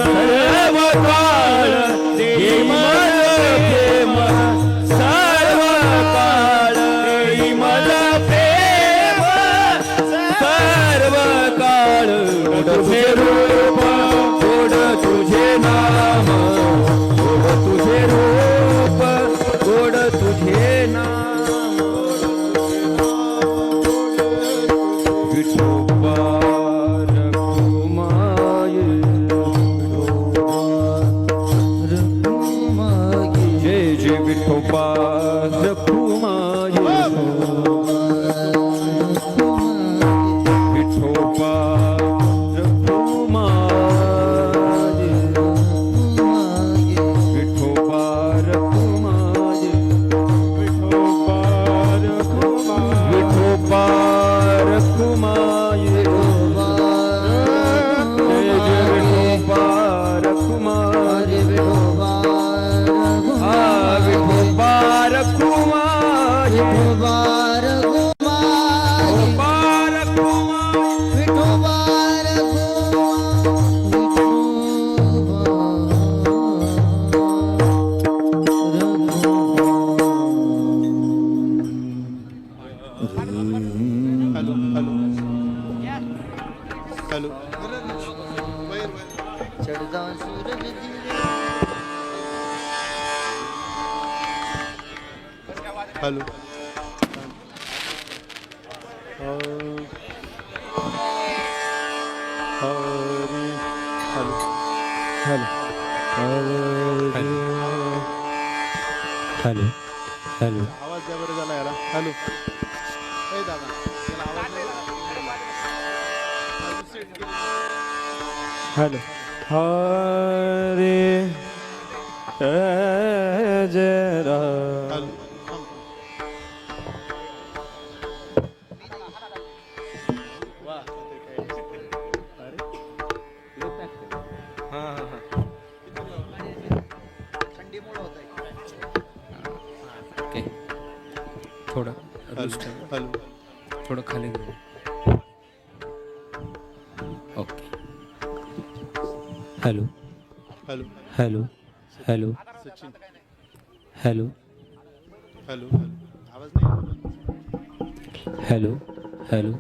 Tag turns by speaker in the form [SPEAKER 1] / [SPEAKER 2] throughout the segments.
[SPEAKER 1] सर्व काळ देई मन प्रेम सर्व काळ देई मन प्रेम सर्व काळ तुझे रूप गोड तुझे नाम गोड तुझे रूप गोड तुझे नाम विठोबा रघुमाई जय जय विठोबा रघुमाई विठोबा रघुमाई विठोबा रघुमाई विठोबा रघुमाई विठोबा रघुमाई जय जय Vithoba Raghumai Vithoba Raghumai Vithoba
[SPEAKER 2] hello hello hello
[SPEAKER 1] hello hello hello
[SPEAKER 2] आवाज द्या बरं झाला याला हॅलो ए दादा त्याला आवाज नाही
[SPEAKER 1] हॅलो हरे जय राम
[SPEAKER 2] हॅलो
[SPEAKER 1] थोडं
[SPEAKER 2] हॅलो
[SPEAKER 1] थोडं खाली घेऊ okay hello
[SPEAKER 2] hello
[SPEAKER 1] hello hello
[SPEAKER 2] Sachin
[SPEAKER 1] hello
[SPEAKER 2] hello आवाज नाही
[SPEAKER 1] hello hello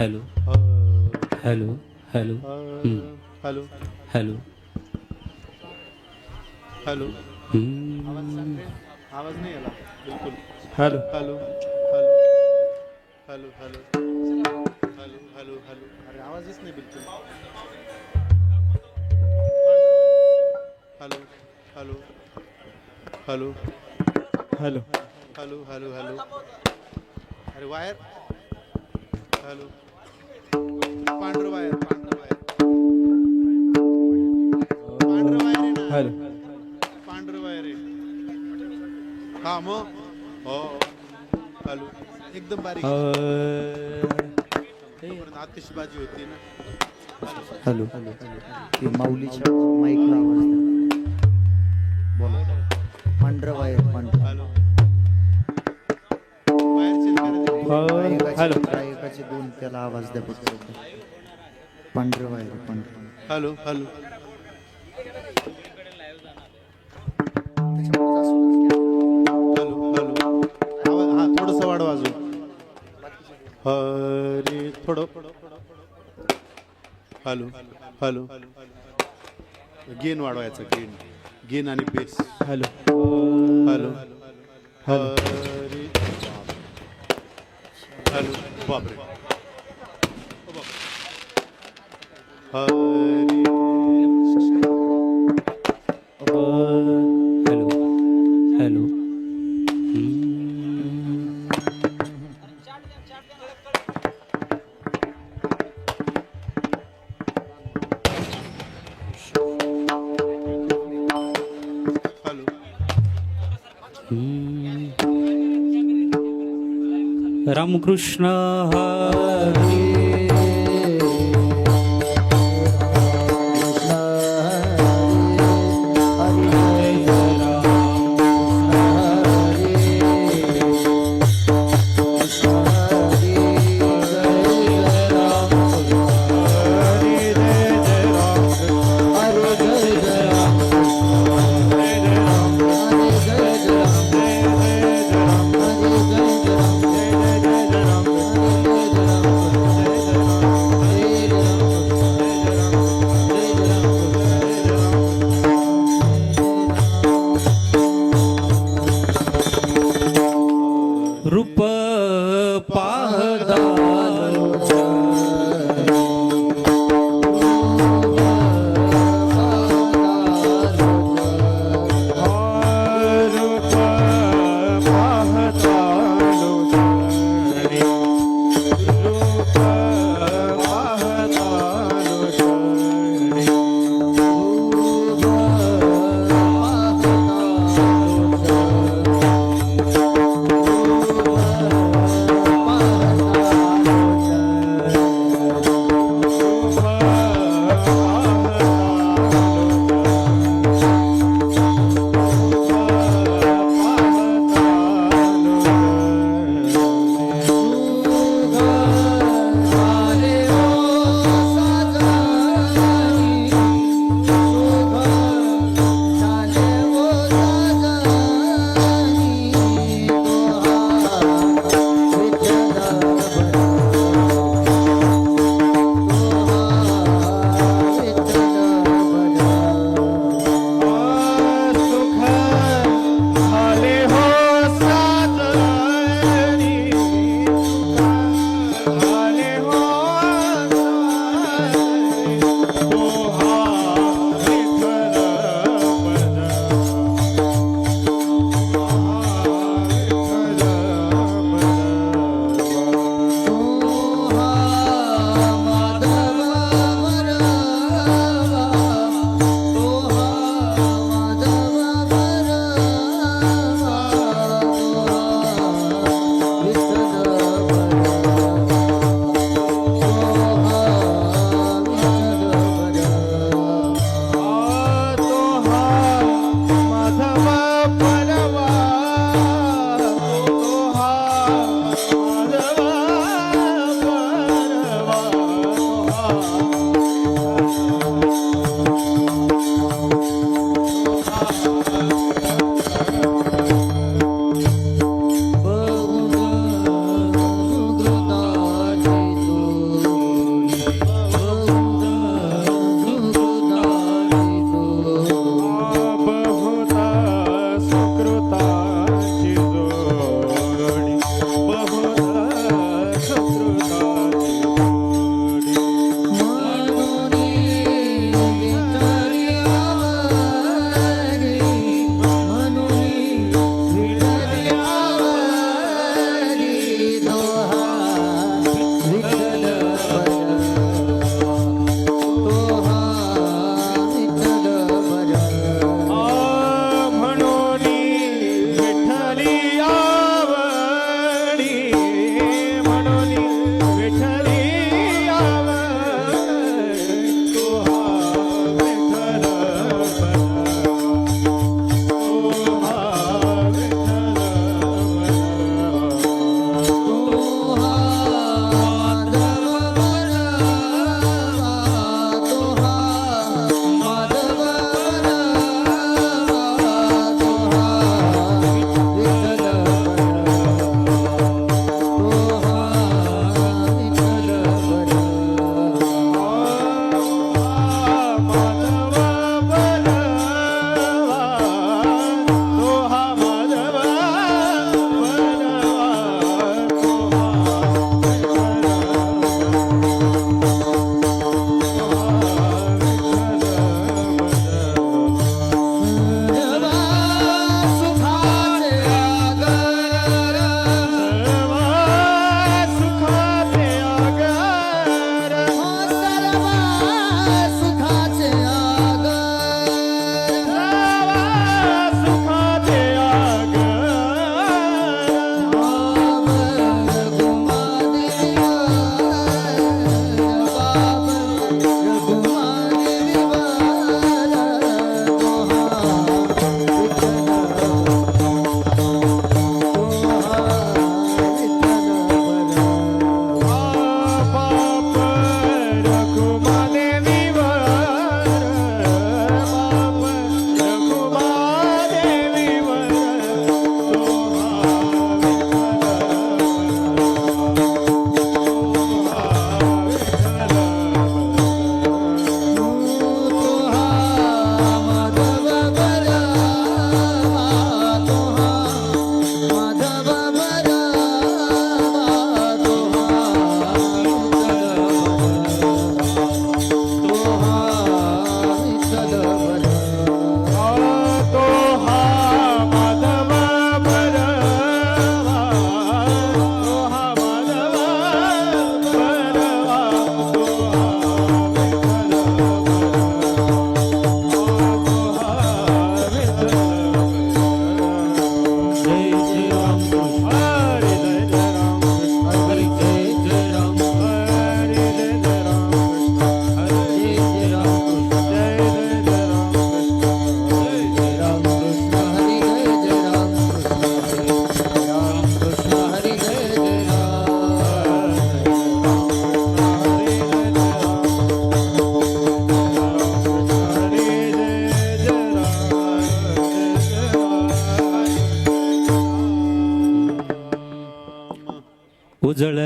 [SPEAKER 1] hello hello hello
[SPEAKER 2] hello
[SPEAKER 1] hello
[SPEAKER 2] hello आवाज नाही आला बिलकुल
[SPEAKER 1] hello
[SPEAKER 2] hello hello hello hello hello hello अरे आवाजच नाही बिलकुल hello hello hello
[SPEAKER 1] hello
[SPEAKER 2] hello hello hello अरे वायर हॅलो पांढरं वायर पांढरं वायर पांढरं वायर आहे ना
[SPEAKER 1] हॅलो
[SPEAKER 2] पांढरं वायर आहे हा मग हो हॅलो एकदम बारीक आतिषबाजी होती ना
[SPEAKER 1] हॅलो
[SPEAKER 3] ते माऊलीच्या माईकला आवाज द्या. बोला पांढरं वायर पांढरं
[SPEAKER 2] हॅलो वायर चेंज करायचं
[SPEAKER 1] हॅलो
[SPEAKER 3] गायकाचे दोन त्याला आवाज द्या फक्त पांढरं वायर पांढरं
[SPEAKER 2] हॅलो हॅलो हॅलो हॅलो आवाज हा थोडंसं वाढवा अजून हरे थोडं हॅलो हॅलो गेन वाढवायचं गेन आणि बेस
[SPEAKER 1] हॅलो
[SPEAKER 2] हॅलो हरे हॅलो बापरे हरे
[SPEAKER 1] hello hello
[SPEAKER 2] hello
[SPEAKER 1] Ramkrishna Hari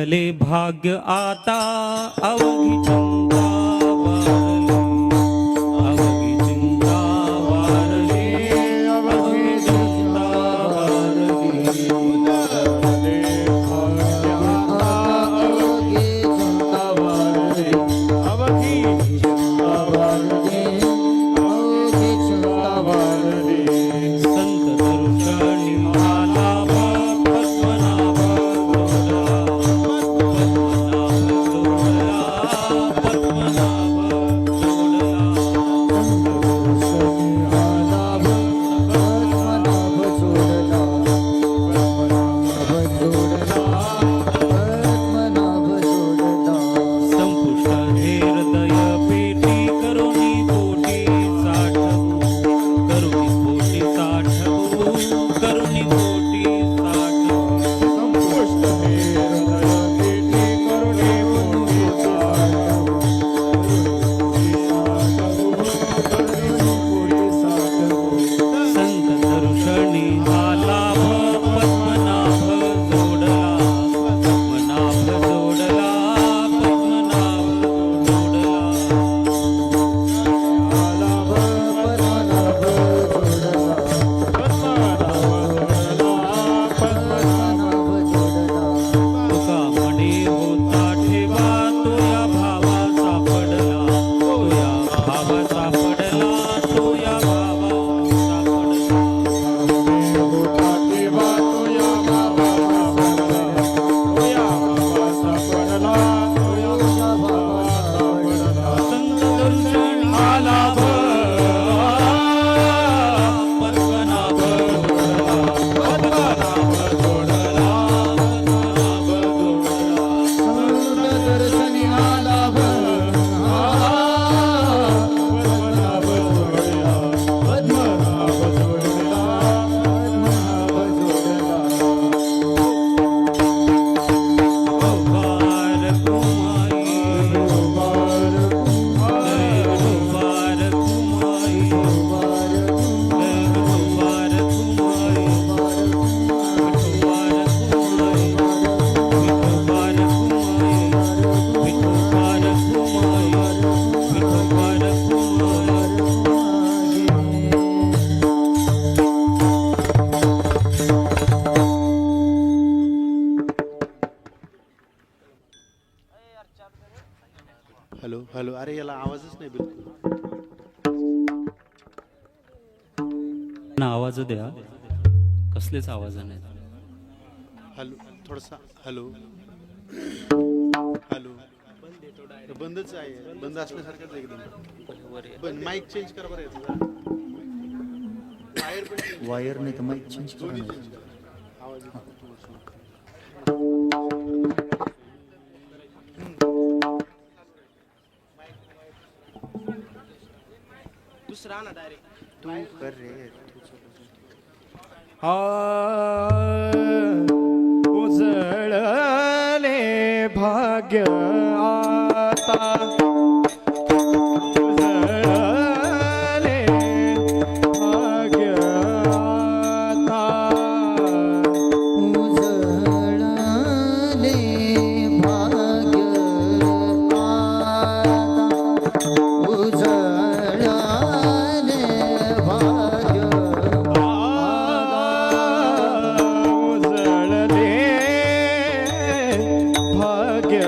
[SPEAKER 1] उजळले भाग्य आता अवघी चिंता वारली, अवघी चिंता वारली, अवघी चिंता वारली. संत दर्शनी आला पद्मनाभ जोडला, पद्मनाभ संपुष्ट हे हृदय पेटी करुणी पोटी साठवू, करुणी पोटी साठवू, करुणी पोटी साठवू. संत दर्शनी आला पद्मनाभ जोडला, पद्मनाभ जोडला, पद्मनाभ तुका म्हणे होता ठेवा, तो या भावा सापडला, तो या भावा सापडला, तो या भावा सापडला. संत दर्शनी आला पद्मनाभ जोडला, पद्मनाभ जोडला, पद्मनाभ मुबारक तुम्हारी, मुबारक तुम्हारी, मुबारक तुम्हारी, मुबारक तुम्हारी, मुबारक तुम्हारी, मुबारक तुम्हारी, मुबारक तुम्हारी.
[SPEAKER 2] Hello hello. अरे याला आवाजच नाही बिलकुल.
[SPEAKER 1] ना आवाज द्या, कसलेच आवाज नाही.
[SPEAKER 2] हॅलो थोडासा. Hello hello. बंदच आहे, बंद असल्यासारखंच आहे एकदम. पण माईक चेंज कर बरं याचं जरा. वायर पण change.
[SPEAKER 3] वायर नाही तर माईक चेंज
[SPEAKER 2] दोन्ही
[SPEAKER 3] करा.
[SPEAKER 2] change कर. आवाज येतो थोडासा.
[SPEAKER 4] दुसरा ना डायरेक्ट
[SPEAKER 3] तू कर रे.
[SPEAKER 5] उजळले भाग्य आता, उजळले भाग्य आता,
[SPEAKER 3] उजळले भाग्य आता, उजळले भाग्य
[SPEAKER 5] उजळले भाग्य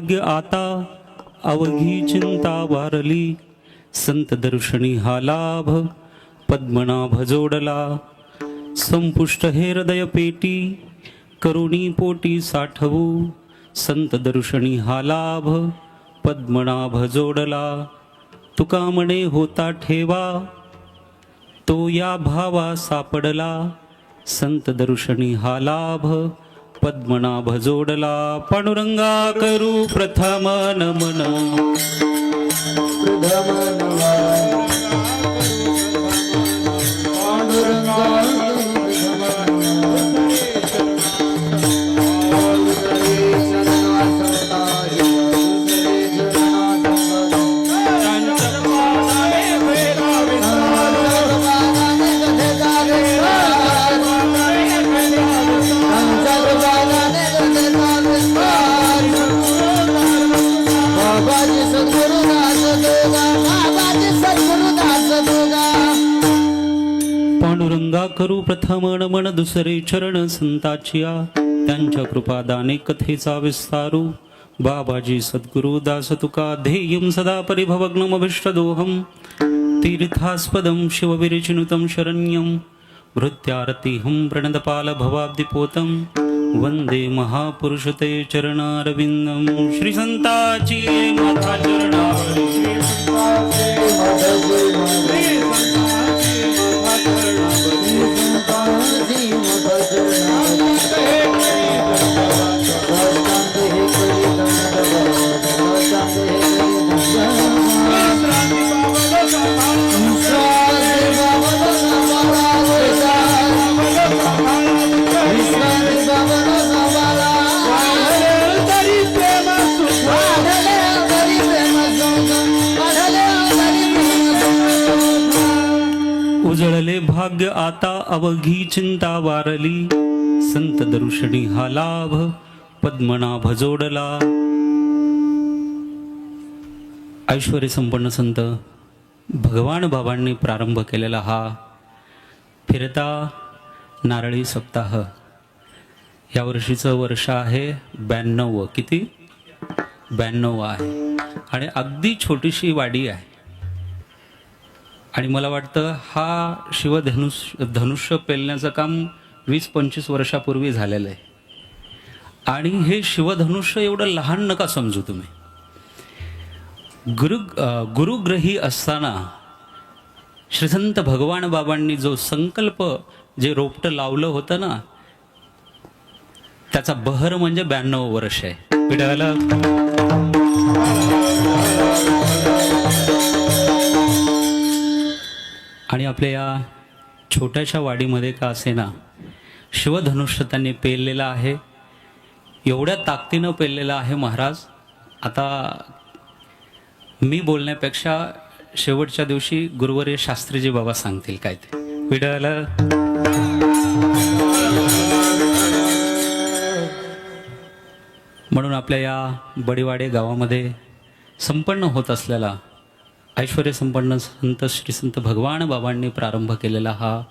[SPEAKER 1] भाग्य आता अवघी चिंता वारली, संत दर्शनी हा लाभ पद्मनाभ जोडला. संपुष्ट हे हृदय पेटी करुणी पोटी साठवू, संत दर्शनी हा लाभ पद्मनाभ जोडला. तुका म्हणे होता ठेवा, तो या भावा सापडला, संत दर्शनी हा लाभ पद्मनाभ जोडला. पांडुरंगा करू प्रथम नमन, पांडुरंगा करू प्रथम नमन, दुसरे चरण संताचिया, त्यांच्या कृपादाने कथेचा विस्तारू. बाबाजी सद्गुरु दास तुका ध्येयं सदा परिभवग्नमभिष्टदोहं, तीर्थास्पदं शिवविरचिनुतं शरण्यं, भृत्यारतिहं प्रणतपाल भवाब्धिपोतं, वंदे महापुरुष ते चरणारविंदं. श्री संताची माता चरणावरी, उजळले भाग्य आता अवघी चिंता वारली, संत दर्शनी हा लाभ पद्मनाभ जोडला. ऐश्वर्य संपन्न संत भगवान बाबांनी प्रारंभ केलेला हा फिरता नारळी सप्ताह, या वर्षीचं वर्ष आहे 92. किती? 92 आहे. आणि अगदी छोटीशी वाडी आहे. आणि मला वाटतं हा धनुष्य पेलण्याचं काम 20-25 वर्षापूर्वी झालेलं आहे. आणि हे शिवधनुष्य एवढं लहान नका समजू तुम्ही. गुरुग्रही असताना श्रीसंत भगवान बाबांनी जो संकल्प, जे रोपटं लावलं होतं ना, त्याचा बहर म्हणजे 92 वर्ष आहे. पिढ्याला आणि आपल्या या छोट्याशा वाडीमध्ये का असेना शिवधनुष्य त्यांनी पेललेला आहे. एवढ्या ताकदीनं पेललेला आहे महाराज. आता मी बोलण्यापेक्षा शेवटच्या दिवशी गुरुवर्य शास्त्रीजी बाबा सांगतील काय ते. विडाला म्हणून आपल्या या बडीवाडे गावामध्ये संपन्न होत असलेला ऐश्वर्य संपन्न संत श्री संत भगवान बाबांनी प्रारंभ केलेला हा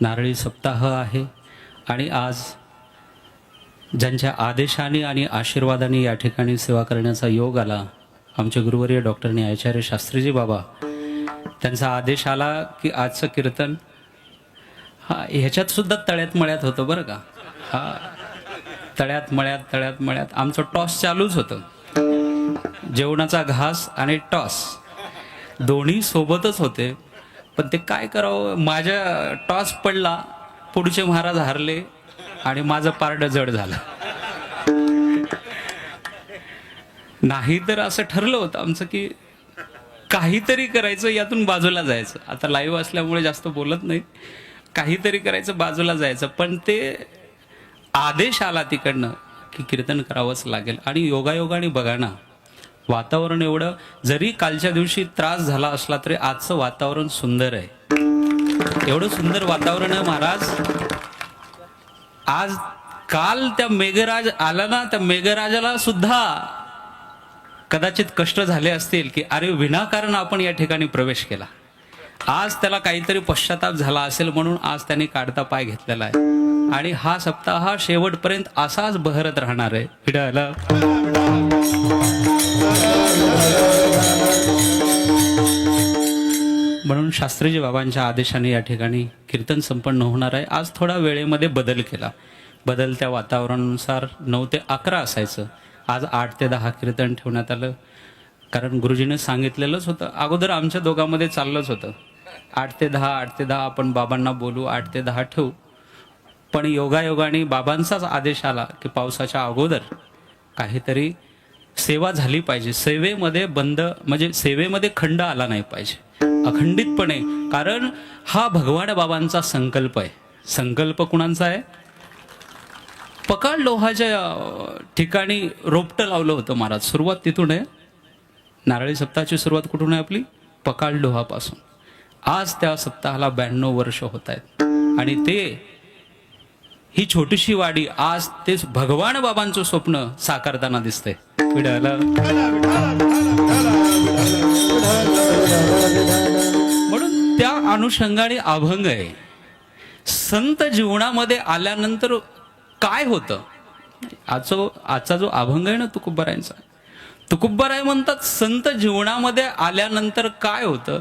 [SPEAKER 1] नारळी सप्ताह आहे. आणि आज ज्यांच्या आदेशाने आणि आशीर्वादाने या ठिकाणी सेवा करण्याचा योग आला, आमचे गुरुवर्य डॉक्टर आचार्य शास्त्रीजी बाबा, त्यांचा आदेश आला की आजचं कीर्तन ह्याच्यात सुद्धा तळ्यात मळ्यात होतं बरं का. तळ्यात मळ्यात आमचं टॉस चालूच होतं. जेवणाचा घास आणि टॉस दोन्ही सोबतच होते. पण ते काय करावं, माझ्या टॉस पडला, पुढचे महाराज हारले आणि माझं पारडं जड झालं. नाही तर असं ठरलं होतं आमचं की काहीतरी करायचं, यातून बाजूला जायचं. आता लाईव्ह असल्यामुळे जास्त बोलत नाही. काहीतरी करायचं, बाजूला जायचं. पण ते आदेश आला तिकडनं की कीर्तन करावंच लागेल. आणि योगायोगाने बघा ना, वातावरण एवढं, जरी कालच्या दिवशी त्रास झाला असला तरी आजचं वातावरण सुंदर आहे. एवढं सुंदर वातावरण आहे महाराज. आज काल त्या मेघराज आला ना, त्या मेघराजाला सुद्धा कदाचित कष्ट झाले असतील की अरे विनाकारण आपण या ठिकाणी प्रवेश केला. आज त्याला काहीतरी पश्चाताप झाला असेल म्हणून आज त्यांनी काढता पाय घेतलेला आहे. आणि हा सप्ताह शेवटपर्यंत असाच बहरत राहणार आहे. म्हणून शास्त्रीजी बाबांच्या आदेशाने या ठिकाणी कीर्तन संपन्न होणार आहे. आज थोडा वेळेमध्ये बदल केला. बदलत्या वातावरणानुसार 9 ते 11 असायचं, आज 8 ते 10 कीर्तन ठेवण्यात आलं. कारण गुरुजीने सांगितलेलंच होतं, अगोदर आमच्या दोघांमध्ये चाललंच होतं 8 ते 10 आपण बाबांना बोलू, 8 ते 10 ठेवू. पण योगायोगाने बाबांचाच आदेश आला की पावसाच्या अगोदर काहीतरी सेवा झाली पाहिजे. सेवेमध्ये बंद म्हणजे सेवेमध्ये खंड आला नाही पाहिजे, अखंडितपणे. कारण हा भगवान बाबांचा संकल्प आहे. संकल्प कुणाचा आहे? पकाळ लोहाच्या ठिकाणी रोपटं लावलं होतं महाराज. सुरुवात तिथून आहे. नारळी सप्ताहाची सुरुवात कुठून आहे आपली? पकाळ लोहापासून. आज त्या सप्ताहाला 92 वर्ष होत आहेत. आणि ते ही छोटीशी वाडी आज ते भगवान बाबांचं स्वप्न साकारताना दिसतंय. म्हणून त्या अनुषंगाने अभंग आहे. संत जीवनामध्ये आल्यानंतर काय होतं? आजचा जो अभंग आहे ना तुकोबारायांचा, तुकोबाराय म्हणतात संत जीवनामध्ये आल्यानंतर काय होतं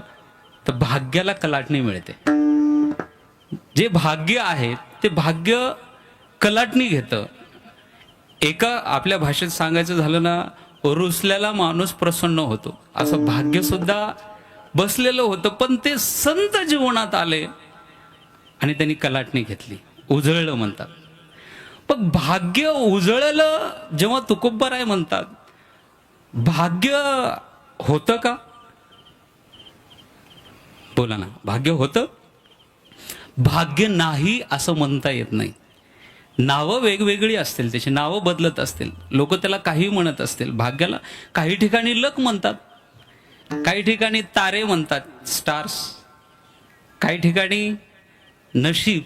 [SPEAKER 1] तर भाग्याला कलाटणी मिळते. जे भाग्य आहे ते भाग्य कलाटणी घेतं. एका आपल्या भाषेत सांगायचं झालं ना, रुसल्याला माणूस प्रसन्न होतो, असं भाग्य सुद्धा बसलेलं होतं. पण ते संत जीवनात आले आणि त्यांनी कलाटणी घेतली, उजळलं म्हणतात. पण भाग्य उजळलं जेव्हा तुकोबाराय म्हणतात, भाग्य होतं का? बोला ना, भाग्य होतं? भाग्य नाही असं म्हणता येत नाही. नावं वेगवेगळी असतील, त्याची नावं बदलत असतील, लोक त्याला काही म्हणत असतील. भाग्याला काही ठिकाणी लक म्हणतात, काही ठिकाणी तारे म्हणतात, स्टार्स, काही ठिकाणी नशीब.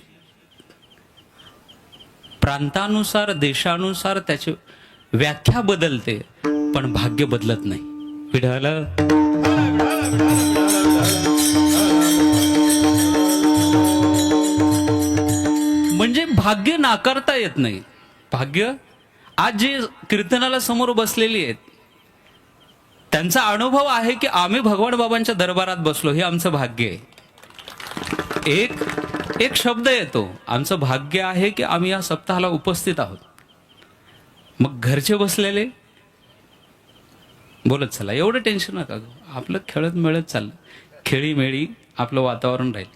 [SPEAKER 1] प्रांतानुसार देशानुसार त्याची व्याख्या बदलते, पण भाग्य बदलत नाही. विढाल म्हणजे भाग्य नाकारता येत नाही. भाग्य आज जे कीर्तनाला समोर बसलेली आहेत त्यांचा अनुभव आहे की आम्ही भगवान बाबांच्या दरबारात बसलो, हे आमचं भाग्य आहे. एक शब्द येतो, आमचं भाग्य आहे की आम्ही या सप्ताहाला उपस्थित आहोत. मग घरचे बसलेले बोलत चला, एवढं टेन्शन नका, आपलं खेळत मिळत चाललं, खेळीमेळी आपलं वातावरण राहील.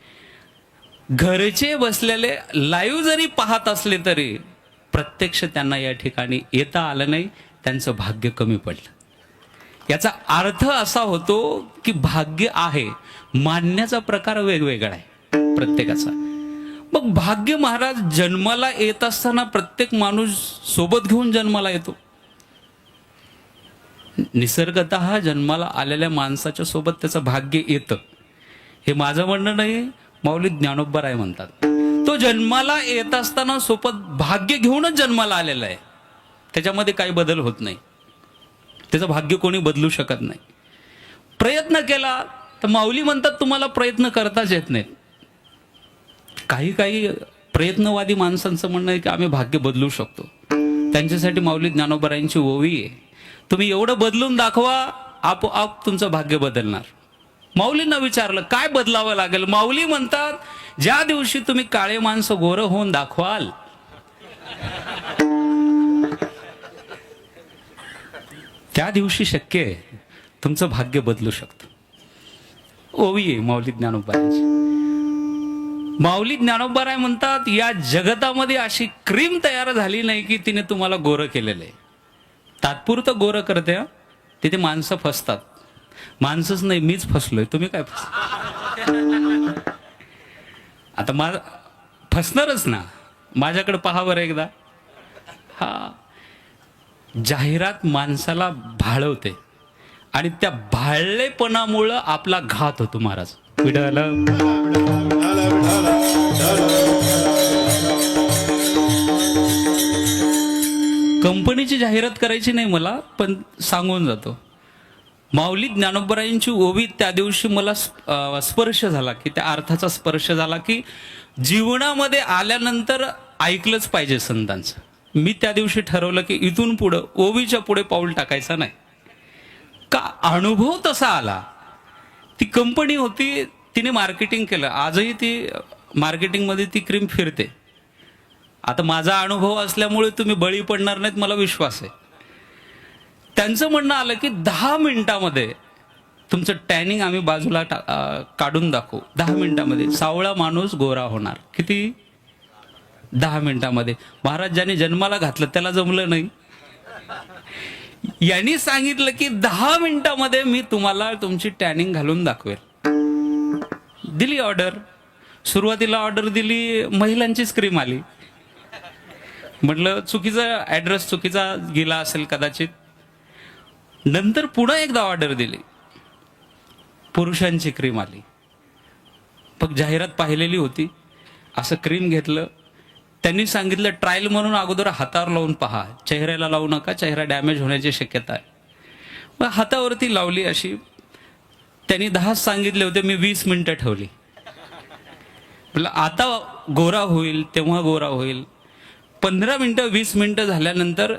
[SPEAKER 1] घरचे बसलेले लाईव्ह जरी पाहत असले तरी प्रत्यक्ष त्यांना या ठिकाणी येता आलं नाही, त्यांचं भाग्य कमी पडलं. याचा अर्थ असा होतो की भाग्य आहे, मानण्याचा प्रकार वेगवेगळा आहे प्रत्येकाचा. मग भाग्य महाराज जन्माला येत असताना प्रत्येक माणूस सोबत घेऊन जन्माला येतो. निसर्गतः जन्माला आलेल्या माणसाच्या सोबत त्याचं भाग्य येतं, हे माझं म्हणणं नाही, माऊली ज्ञानोबाराय म्हणतात. तो जन्माला येत असताना सोबत भाग्य घेऊनच जन्माला आलेला आहे, त्याच्यामध्ये काही बदल होत नाही. त्याचं भाग्य कोणी बदलू शकत नाही. प्रयत्न केला तर माऊली म्हणतात तुम्हाला प्रयत्न करताच येत नाहीत. काही प्रयत्नवादी माणसांचं म्हणणं आहे की आम्ही भाग्य बदलू शकतो. त्यांच्यासाठी माऊली ज्ञानोबारायांची ओवी आहे, तुम्ही एवढं बदलून दाखवा, आपोआप तुमचं भाग्य बदलणार. माऊलींना विचारलं काय बदलावं लागेल? माऊली म्हणतात ज्या दिवशी तुम्ही काळे माणसं गोरं होऊन दाखवाल त्या दिवशी शक्य आहे तुमचं भाग्य बदलू शकतं. ओवी आहे माऊली ज्ञानोबारायांची. माऊली ज्ञानोबाराय म्हणतात या जगतामध्ये अशी क्रीम तयार झाली नाही की तिने तुम्हाला गोरं केलेलं आहे. तात्पुरतं गोरं करते, तिथे माणसं फसतात. माणसंच नाही, मीच फसलोय, तुम्ही काय आता फसणारच ना. माझ्याकडे पहा बरं एकदा. हा जाहिरात माणसाला भाळवते आणि त्या भाळलेपणामुळं आपला घात होतो महाराज. कंपनीची जाहिरात करायची नाही मला, पण सांगून जातो. माऊली ज्ञानोबारायांची ओवी त्या दिवशी मला स्पर्श झाला, की त्या अर्थाचा स्पर्श झाला की जीवनामध्ये आल्यानंतर ऐकलंच पाहिजे संतांचं. मी त्या दिवशी ठरवलं की इथून पुढं ओवीच्या पुढे पाऊल टाकायचं नाही. का अनुभव तसा आला. ती कंपनी होती, तिने मार्केटिंग केलं, आजही ती मार्केटिंगमध्ये ती क्रीम फिरते. आता माझा अनुभव असल्यामुळे तुम्ही बळी पडणार नाहीत मला विश्वास आहे. त्यांचं म्हणणं आलं की 10 मिनिटामध्ये तुमचं टॅनिंग आम्ही बाजूला काढून दाखवू. 10 मिनिटामध्ये सावळा माणूस गोरा होणार. किती? 10 मिनिटामध्ये. महाराज ज्याने जन्माला घातलं त्याला जमलं नाही. यांनी सांगितलं की 10 मिनिटामध्ये मी तुम्हाला तुमची टॅनिंग घालून दाखवेल. दिली ऑर्डर. सुरुवातीला ऑर्डर दिली, महिलांचीच क्रीम आली. म्हटलं चुकीचा ॲड्रेस चुकीचा गेला असेल कदाचित. नंतर पुन्हा एकदा ऑर्डर दिली, पुरुषांची क्रीम आली. फक्त जाहिरात पाहिलेली होती, असं क्रीम घेतलं. त्यांनी सांगितलं ट्रायल म्हणून अगोदर हातावर लावून पहा, चेहऱ्याला लावू नका, चेहरा डॅमेज होण्याची शक्यता आहे. मग हातावरती लावली अशी. त्यांनी 10 सांगितले होते, मी 20 मिनिटं ठेवली. म्हटलं आता गोरा होईल तेव्हा गोरा होईल. 15 मिनिटं 20 मिनिटं झाल्यानंतर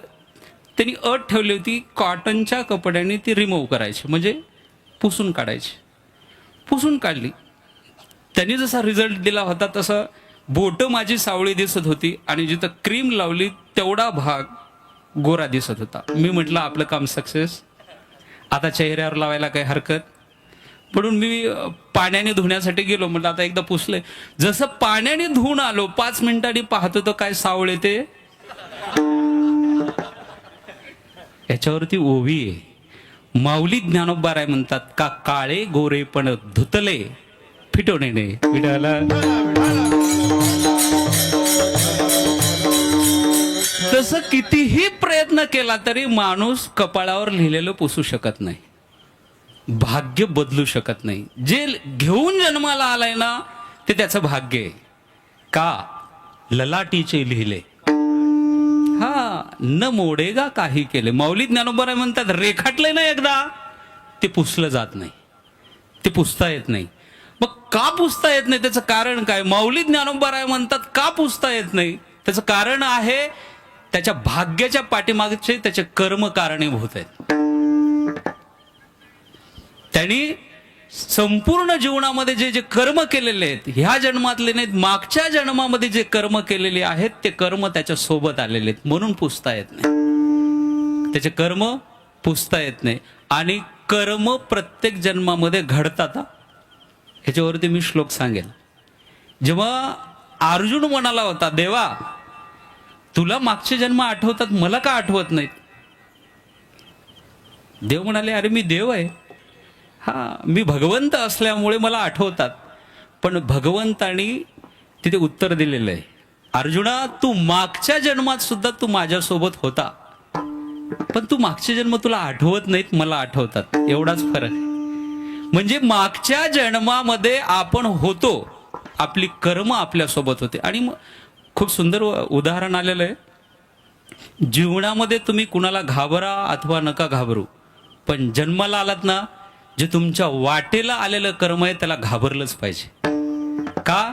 [SPEAKER 1] त्यांनी अट ठेवली होती, कॉटनच्या कपड्याने ती रिमूव्ह करायची, म्हणजे पुसून काढायची. पुसून काढली. त्यांनी जसा रिझल्ट दिला होता तसं बोटं माझी सावळी दिसत होती आणि जिथं क्रीम लावली तेवढा भाग गोरा दिसत होता. मी म्हटलं आपलं काम सक्सेस, आता चेहऱ्यावर लावायला काही हरकत. म्हणून मी पाण्याने धुण्यासाठी गेलो. म्हटलं आता एकदा पुसलंय. जसं पाण्याने धुवून आलो 5 मिनिटांनी पाहतो तर काय सावळे ते. याच्यावरती ओवी आहे. माऊली ज्ञानोबा म्हणतात का काळे गोरे पण धुतले फिटवणे विडाला. तसं कितीही प्रयत्न केला तरी माणूस कपाळावर लिहिलेलं पुसू शकत नाही, भाग्य बदलू शकत नाही. जे घेऊन जन्माला आलाय ना ते त्याचं भाग्य आहे. का ललाटीचे लिहिले, हा न मोडेगा काही केले. माऊली ज्ञानोबा म्हणतात रेखाटलंय ना एकदा ते पुसलं जात नाही, ते पुसता येत नाही. मग का पुसता येत नाही त्याचं कारण काय? माऊली ज्ञानोबा म्हणतात का पुसता येत नाही त्याचं कारण आहे त्याच्या भाग्याच्या पाठीमागचे त्याचे कर्म कारणीभूत आहेत. त्यांनी संपूर्ण जीवनामध्ये जे जे कर्म केलेले आहेत, ह्या जन्मातले नाहीत, मागच्या जन्मामध्ये जे कर्म केलेले आहेत ते कर्म त्याच्या सोबत आलेले आहेत, म्हणून पुसता येत नाही. त्याचे कर्म पुसता येत नाही. आणि कर्म प्रत्येक जन्मामध्ये घडतात. ह्याच्यावरती मी श्लोक सांगेल. जेव्हा अर्जुन म्हणाला होता देवा तुला मागचे जन्म आठवतात, मला का आठवत नाहीत? देव म्हणाले अरे मी देव आहे, हा मी भगवंत असल्यामुळे मला आठवतात. पण भगवंतानी तिथे उत्तर दिलेलं आहे, अर्जुना तू मागच्या जन्मात सुद्धा तू माझ्यासोबत होता, पण तू मागचे जन्म तुला आठवत नाहीत, मला आठवतात. एवढाच फरक आहे. म्हणजे मागच्या जन्मामध्ये आपण होतो, आपली कर्म आपल्यासोबत होते. आणि खूप सुंदर उदाहरण आलेलं आहे. जीवनामध्ये तुम्ही कुणाला घाबरा अथवा नका घाबरू, पण जन्माला आलात ना, जे तुमच्या वाटेला आलेलं कर्म आहे त्याला घाबरलंच पाहिजे. का?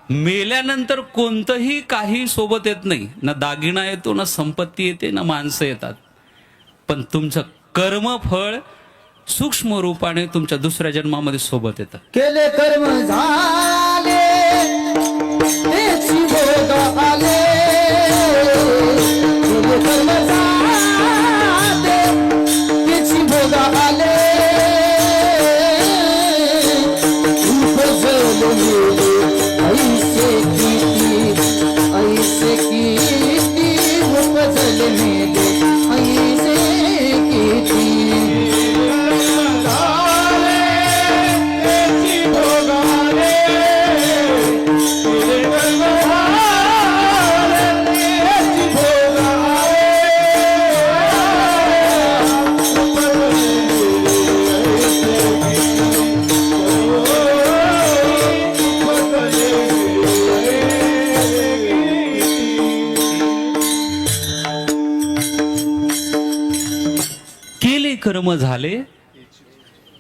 [SPEAKER 1] मेल्यानंतर कोणतंही काही सोबत येत नाही, ना दागिना येतो, ना संपत्ती येते, ना माणसं येतात. पण तुमचं कर्मफळ सूक्ष्म रूपाने तुमच्या दुसऱ्या जन्मामध्ये सोबत येतं.
[SPEAKER 3] केले कर्म झाले तेची भोग आले, केले कर्म झाले तेची भोग आले, उपजले ऐसे किती ऐसे किती उपजले मेले ऐसे किती.
[SPEAKER 1] कर्म झाले.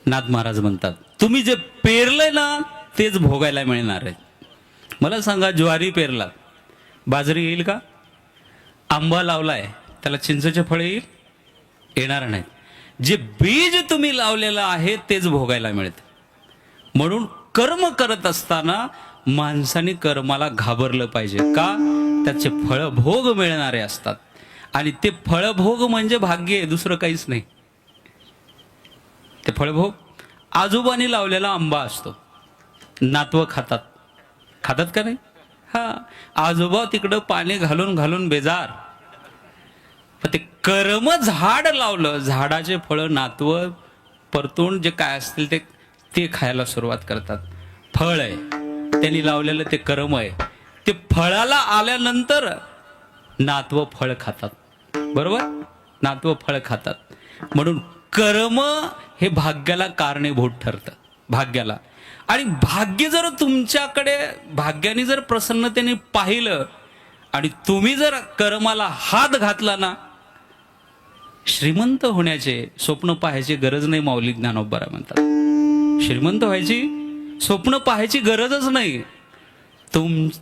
[SPEAKER 1] नाथ महाराज म्हणतात तुम्ही जे पेरलंय ना तेच भोगायला मिळणार आहे. मला सांगा ज्वारी पेरला, बाजरी येईल का? आंबा लावलाय त्याला चिंचेचे फळ येणार नाही. जे बीज तुम्ही लावलेलं आहे तेच भोगायला मिळते. म्हणून कर्म करत असताना माणसाने कर्माला घाबरलं पाहिजे. का? त्याचे फळभोग मिळणारे असतात आणि ते फळभोग म्हणजे भाग्य आहे, दुसरं काहीच नाही. ते फळभोग आजोबांनी लावलेला आंबा असतो, नातवं खातात. खातात का नाही? हा, आजोबा तिकडं पाणी घालून घालून बेजार, पण ते कर्म झाड लावलं, झाडाचे फळं नातवं परतून जे काय असतील ते खायला सुरुवात करतात. फळ आहे त्यांनी लावलेलं, ते कर्म आहे. ते फळाला आल्यानंतर नातवं फळ खातात. बरोबर? नातवं फळ खातात. म्हणून कर्म हे भाग्याला कारणीभूत ठरतं, भाग्याला. आणि भाग्य जर तुमच्याकडे भाग्याने जर प्रसन्नतेने पाहिलं आणि तुम्ही जर कर्माला हात घातला ना, श्रीमंत होण्याचे स्वप्न पाहायची गरज नाही. माऊली ज्ञानोबा म्हणतात श्रीमंत व्हायची स्वप्न पाहायची गरजच नाही.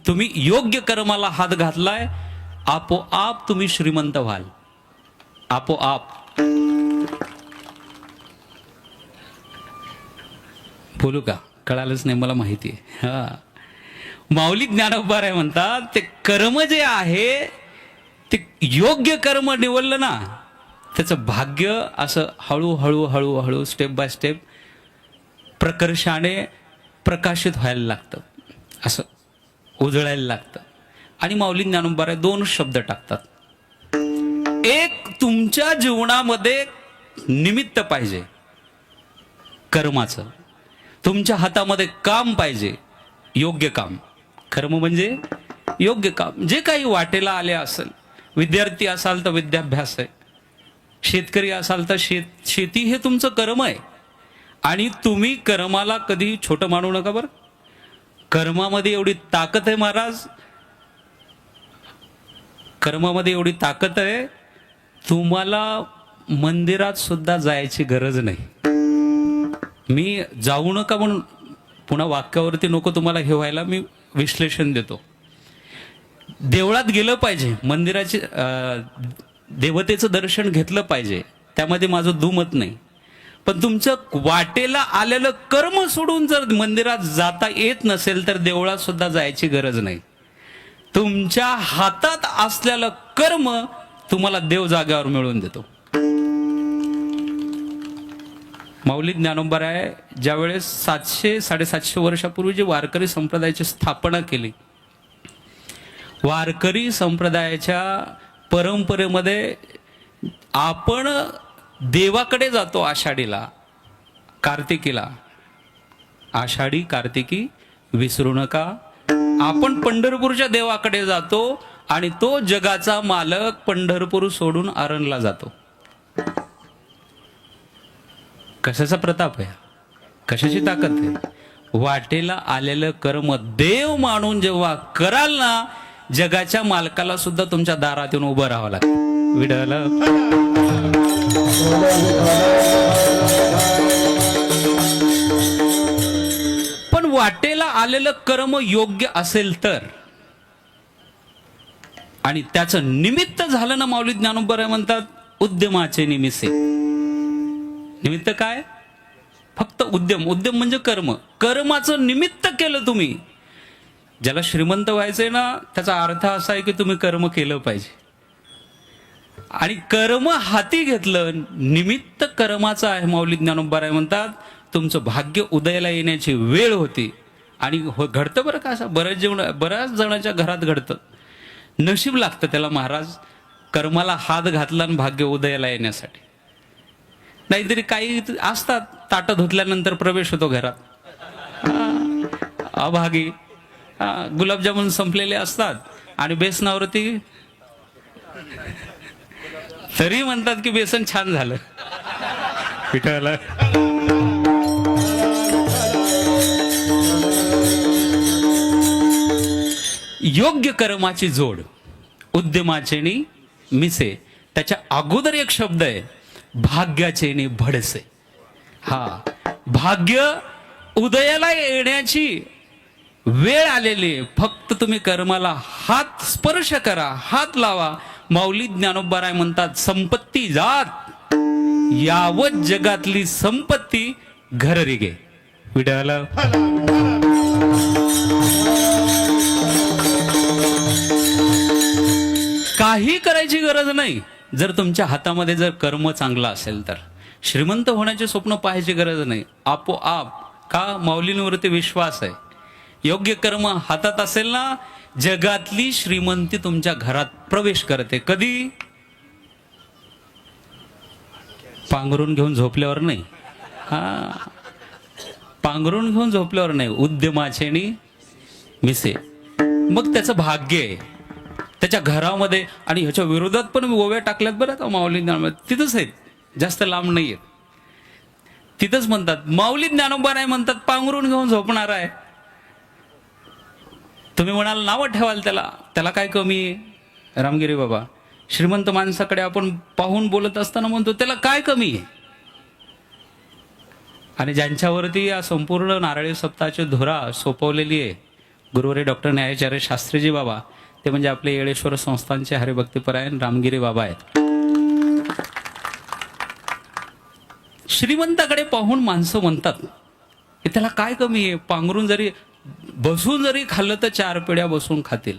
[SPEAKER 1] तुम्ही योग्य कर्माला हात घातलाय, आपोआप तुम्ही श्रीमंत व्हाल, आपोआप. बोलू का? कळालंच नाही मला माहिती आहे. हा, माऊली ज्ञानोबा म्हणतात ते कर्म जे आहे ते योग्य कर्म निवडलं ना, त्याचं भाग्य असं हळूहळू हळूहळू स्टेप बाय स्टेप प्रकर्षाने प्रकाशित व्हायला लागतं, असं उजळायला लागतं. आणि माऊली ज्ञानोबा दोन शब्द टाकतात. एक, तुमच्या जीवनामध्ये निमित्त पाहिजे कर्माचं, तुमच्या हातामध्ये काम पाहिजे, योग्य काम. कर्म म्हणजे योग्य काम. जे काही वाटेला आले असेल, विद्यार्थी असाल तर विद्याभ्यास आहे, शेतकरी असाल तर शेती हे तुमचं कर्म आहे. आणि तुम्ही कर्माला कधी छोटं मानू नका बरं. कर्मामध्ये एवढी ताकद आहे महाराज, कर्मामध्ये एवढी ताकद आहे, तुम्हाला मंदिरात सुद्धा जायची गरज नाही. मी जाऊ नका म्हणून पुन्हा वाक्यावरती नको तुम्हाला हे व्हायला, मी विश्लेषण देतो. देवळात गेलं पाहिजे, मंदिराचे देवतेचं दर्शन घेतलं पाहिजे, त्यामध्ये माझं दुमत नाही. पण तुमचं वाटेला आलेलं कर्म सोडून जर मंदिरात जाता येत नसेल तर देवळात सुद्धा जायची गरज नाही. तुमच्या हातात असलेलं कर्म तुम्हाला देव जाग्यावर मिळवून देतो. माऊली ज्ञानोबा ज्यावेळेस 700-750 वर्षापूर्वी जे वारकरी संप्रदायाची स्थापना केली, वारकरी संप्रदायाच्या परंपरेमध्ये आपण देवाकडे जातो आषाढीला, कार्तिकीला. आषाढी कार्तिकी विसरू नका. आपण पंढरपूरच्या देवाकडे जातो आणि तो जगाचा मालक पंढरपूर सोडून आरणला जातो. कशाचा प्रताप आहे, कशाची ताकद आहे? वाटेला आलेलं कर्म देव मानून जेव्हा कराल ना, जगाच्या मालकाला सुद्धा तुमच्या दारात येऊन उभं राहावं लागतं. विडल पण वाटेला आलेलं कर्म योग्य असेल तर, आणि त्याचं निमित्त झालं ना, माऊली ज्ञानोबा म्हणतात उद्यमाचे निमित्त. निमित्त काय? फक्त उद्यम. उद्यम म्हणजे कर्म. कर्माचं निमित्त केलं तुम्ही. ज्याला श्रीमंत व्हायचंय ना, त्याचा अर्थ असा आहे की तुम्ही कर्म केलं पाहिजे. आणि कर्म हाती घेतलं, निमित्त कर्माचं आहे. माऊली ज्ञानोबा म्हणतात तुमचं भाग्य उदयाला येण्याची वेळ होती. आणि घडतं बरं का, असं बऱ्याच जणांच्या घरात घडतं. नशीब लागतं त्याला महाराज, कर्माला हात घातला आणि भाग्य उदयाला येण्यासाठी. नाहीतरी काही असतात, ताटं धुतल्यानंतर प्रवेश होतो घरात, अभागी. गुलाबजामुन संपलेले असतात आणि बेसनावरती तरी म्हणतात की बेसन छान झालं. पिठाला योग्य कर्माची जोड, उद्यमाचे नी मिसे. त्याच्या अगोदर एक शब्द आहे, भाग्याचे नी भडसे. हा, भाग्य उदयाला येण्याची वेळ आलेली. फक्त तुम्ही कर्माला हात स्पर्श करा, हात लावा, माऊली ज्ञानोबाराय म्हणतात, संपत्ती जात यावत जगातली संपत्ती घर रिगे. विठ्ठल काही करायची गरज नाही. जर तुमच्या हातामध्ये जर कर्म चांगला असेल तर श्रीमंत होण्याचे स्वप्न पाहायची गरज नाही. आपोआप का माऊलींवरती विश्वास आहे. योग्य कर्म हातात असेल ना, जगातली श्रीमंती तुमच्या घरात प्रवेश करते. कधी? पांघरून घेऊन झोपल्यावर नाही. हा, पांघरून घेऊन झोपल्यावर नाही. उद्यमाचे मिसे. मग त्याचं भाग्य आहे त्याच्या घरामध्ये. आणि ह्याच्या विरोधात पण ओव्या टाकल्यात बरं का माऊली ज्ञानोबा, तिथंच आहेत, जास्त लांब नाही आहेत. तिथंच म्हणतात, माऊली ज्ञानोबा नाही म्हणतात पांघरून घेऊन झोपणार आहे. तुम्ही म्हणाल नावं ठेवाल त्याला, त्याला काय कमी आहे? रामगिरी बाबा, श्रीमंत माणसाकडे आपण पाहून बोलत असताना म्हणतो त्याला काय कमी आहे. आणि ज्यांच्यावरती या संपूर्ण नारळी सप्ताहाची धुरा सोपवलेली आहे, गुरुवारी डॉक्टर न्यायाचार्य शास्त्रीजी बाबा, ते म्हणजे आपले येळेश्वर संस्थानचे हरिभक्तीपरायण रामगिरी बाबा आहेत. श्रीमंताकडे पाहून माणसं म्हणतात की त्याला काय कमी आहे, पांघरून जरी बसून जरी खाल्लं तर 4 पिढ्या बसून खातील.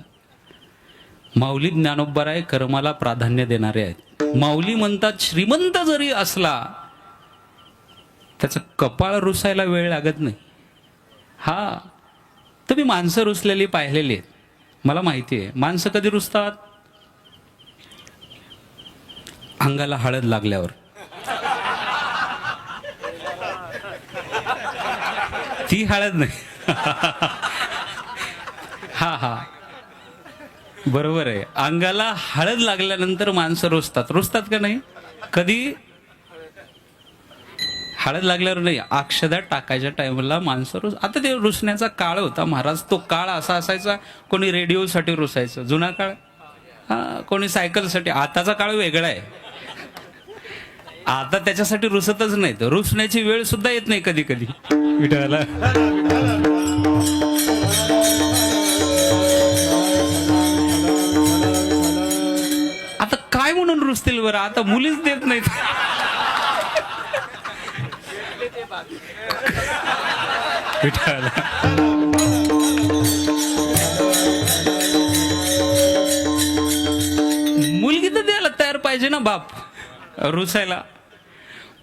[SPEAKER 1] माऊली ज्ञानोबाराय कर्माला प्राधान्य देणारे आहेत. माऊली म्हणतात श्रीमंत जरी असला त्याचं कपाळ रुसायला वेळ लागत नाही. हा, तुम्ही माणसं रुसलेली पाहिलेली आहेत, मला माहिती आहे. माणसं कधी रुसतात? अंगाला हळद लागल्यावर. ती हळद नाही. हा हा, बरोबर आहे. अंगाला हळद लागल्यानंतर माणसं रुसतात. रुसतात का नाही? कधी? हळद लागल्यावर नाही, अक्षदा टाकायच्या टाइमला माणसं आता ते रुसण्याचा काळ होता महाराज. तो काळ असा असायचा, कोणी रेडिओसाठी रुसायचं, जुना काळ. हा, कोणी सायकलसाठी. आताचा काळ वेगळा आहे. आता त्याच्यासाठी रुसतच नाही, तर रुसण्याची वेळ सुद्धा येत नाही कधी कधी. विठाला आता काय म्हणून रुसतील बरं? आता मुलीच देत नाहीत. विठाला मुलगी तर द्यायला तयार पाहिजे ना बाप रुसायला.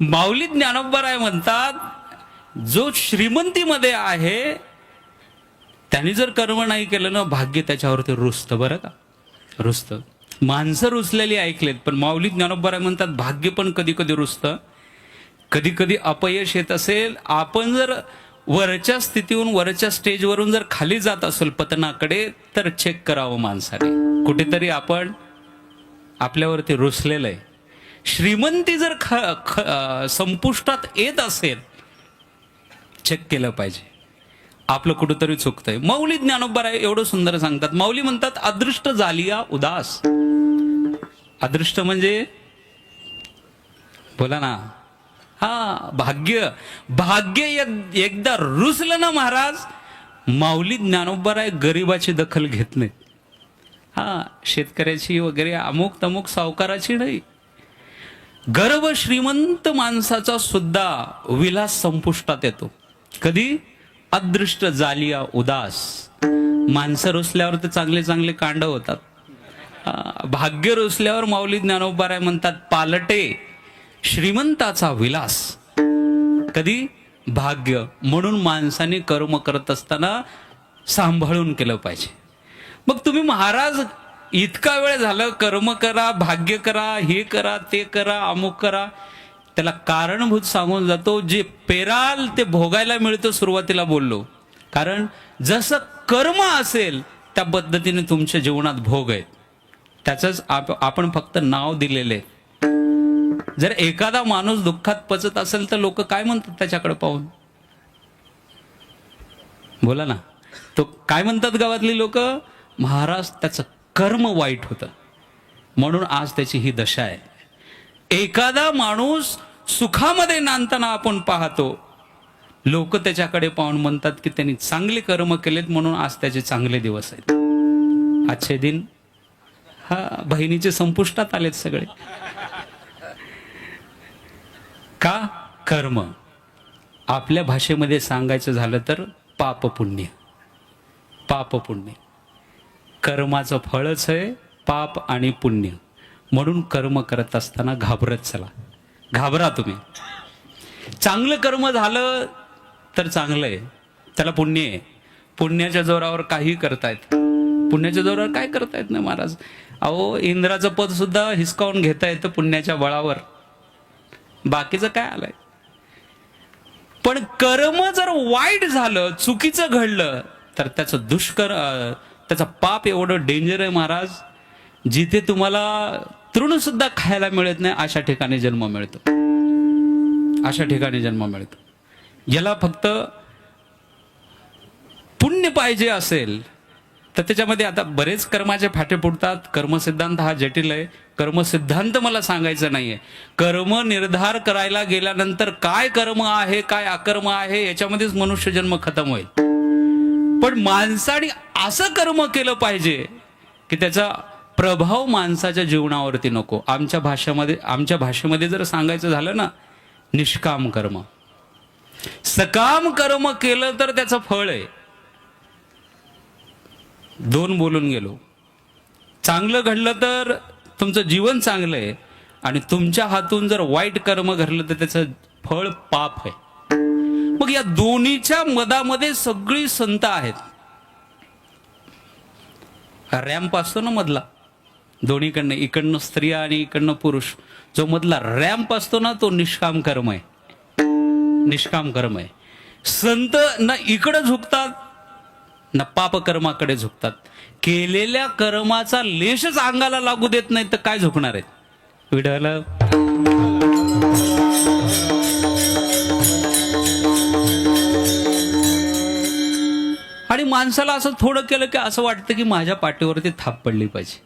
[SPEAKER 1] माऊली ज्ञानोबाराय म्हणतात, जो श्रीमंतीमध्ये आहे त्यांनी जर कर्म नाही केलं ना, भाग्य त्याच्यावरती रुसतं. बरं का, रुसतं. माणसं रुसलेली ऐकलेत, पण माऊली ज्ञानोबाराय म्हणतात भाग्य पण कधी कधी रुसतं. कधी कधी अपयश येत असेल, आपण जर वरच्या स्थितीहून वरच्या स्टेजवरून जर खाली जात असेल पतनाकडे, तर चेक करावं माणसाने, कुठेतरी आपण आपल्यावरती रुसलेलं आहे. श्रीमंती जर संपुष्टात येत असेल, चेक केलं पाहिजे, आपलं कुठंतरी चुकतंय. माऊली ज्ञानोबाराय एवढं सुंदर सांगतात. माऊली म्हणतात, अदृष्ट झालिया उदास. अदृष्ट म्हणजे बोला ना, हा, भाग्य. भाग्य एकदा रुसलं ना महाराज, माऊली ज्ञानोबाराय गरिबाची दखल घेत नाहीत. हा, शेतकऱ्याची वगैरे अमुक तमुक सावकाराची नाही. गर्भ श्रीमंत माणसाचा सुद्धा विलास संपुष्टात येतो. कधी? अदृष्ट झालिया उदास. माणसं रुसल्यावर तर चांगले चांगले कांड होतात. भाग्य रुसल्यावर माऊली ज्ञानोबाराय म्हणतात, पालटे श्रीमंताचा विलास. कधी? भाग्य. म्हणून माणसाने कर्म करत असताना सांभाळून केलं पाहिजे. मग तुम्ही महाराज इतका वेळ झालं कर्म करा, भाग्य करा, हे करा, ते करा, अमुक करा, त्याला कारणभूत सांगून जातो. जे पेराल ते भोगायला मिळतं, सुरुवातीला बोललो. कारण जसं कर्म असेल त्या पद्धतीने तुमच्या जीवनात भोग आहेत. त्याचंच आपण फक्त नाव दिलेले. जर एखादा माणूस दुःखात पचत असेल तर लोक काय म्हणतात त्याच्याकडे पाहून? बोला ना, तो काय म्हणतात गावातली लोक? महाराज त्याचं कर्म वाईट होतं म्हणून आज त्याची ही दशा आहे. एखादा माणूस सुखामध्ये नांदताना आपण पाहतो, लोक त्याच्याकडे पाहून म्हणतात की त्यांनी चांगले कर्म केलेत म्हणून आज त्याचे चांगले दिवस आहेत. आजचे दिन हा, बहिणीचे संपुष्टात आलेत सगळे. का? कर्म. आपल्या भाषेमध्ये सांगायचं झालं तर पाप पुण्य. पाप पुण्य कर्माचं फळच आहे, पाप आणि पुण्य. म्हणून कर्म करत असताना घाबरत चला. घाबरा तुम्ही. चांगलं कर्म झालं तर चांगलं आहे, त्याला पुण्य आहे. पुण्याच्या जोरावर काही करतायत. पुण्याच्या जोरावर काय करतायत ना महाराज. अहो, इंद्राचं पद सुद्धा हिसकावून घेता येतं पुण्याच्या बळावर. बाकीचं काय आलंय. पण कर्म जर वाईट झालं, चुकीचं घडलं, तर त्याचं त्याचं पाप एवढं डेंजर आहे महाराज. जिथे तुम्हाला तृण सुद्धा खायला मिळत नाही अशा ठिकाणी जन्म मिळतो. अशा ठिकाणी जन्म मिळतो. याला फक्त पुण्य पाहिजे असेल तर त्याच्यामध्ये आता बरेच कर्माचे फाटे फुटतात. कर्मसिद्धांत हा जटिल आहे. कर्मसिद्धांत मला सांगायचं नाहीये. कर्म निर्धार करायला गेल्यानंतर काय कर्म आहे, काय अकर्म आहे, याच्यामध्येच मनुष्य जन्म खतम होईल. पण माणसाने असं कर्म केलं पाहिजे की त्याचा प्रभाव माणसाच्या जीवनावरती नको. आमच्या भाषेमध्ये जर सांगायचं झालं ना, निष्काम कर्म. सकाम कर्म केलं तर त्याचं फळ आहे. दोन बोलून गेलो. चांगलं घडलं तर तुमचं जीवन चांगलं आहे, आणि तुमच्या हातून जर वाईट कर्म घडलं तर त्याचं फळ पाप आहे. मग या दोन्हीच्या मधामध्ये सगळी संत आहेत. रॅम्प असतो ना मधला, दोन्हीकडनं, इकडनं स्त्रिया आणि इकडनं पुरुष, जो मधला रॅम्प असतो ना, तो निष्काम कर्म आहे. निष्काम कर्म आहे. संत ना इकडं झुकतात ना पाप कर्माकडे झुकतात. केलेल्या कर्माचा लेशच अंगाला लागू देत नाही तर काय झुकणार आहेत. विडाला आणि माणसाला असं थोडं केलं की असं वाटतं की माझ्या पाठीवरती थाप पडली पाहिजे.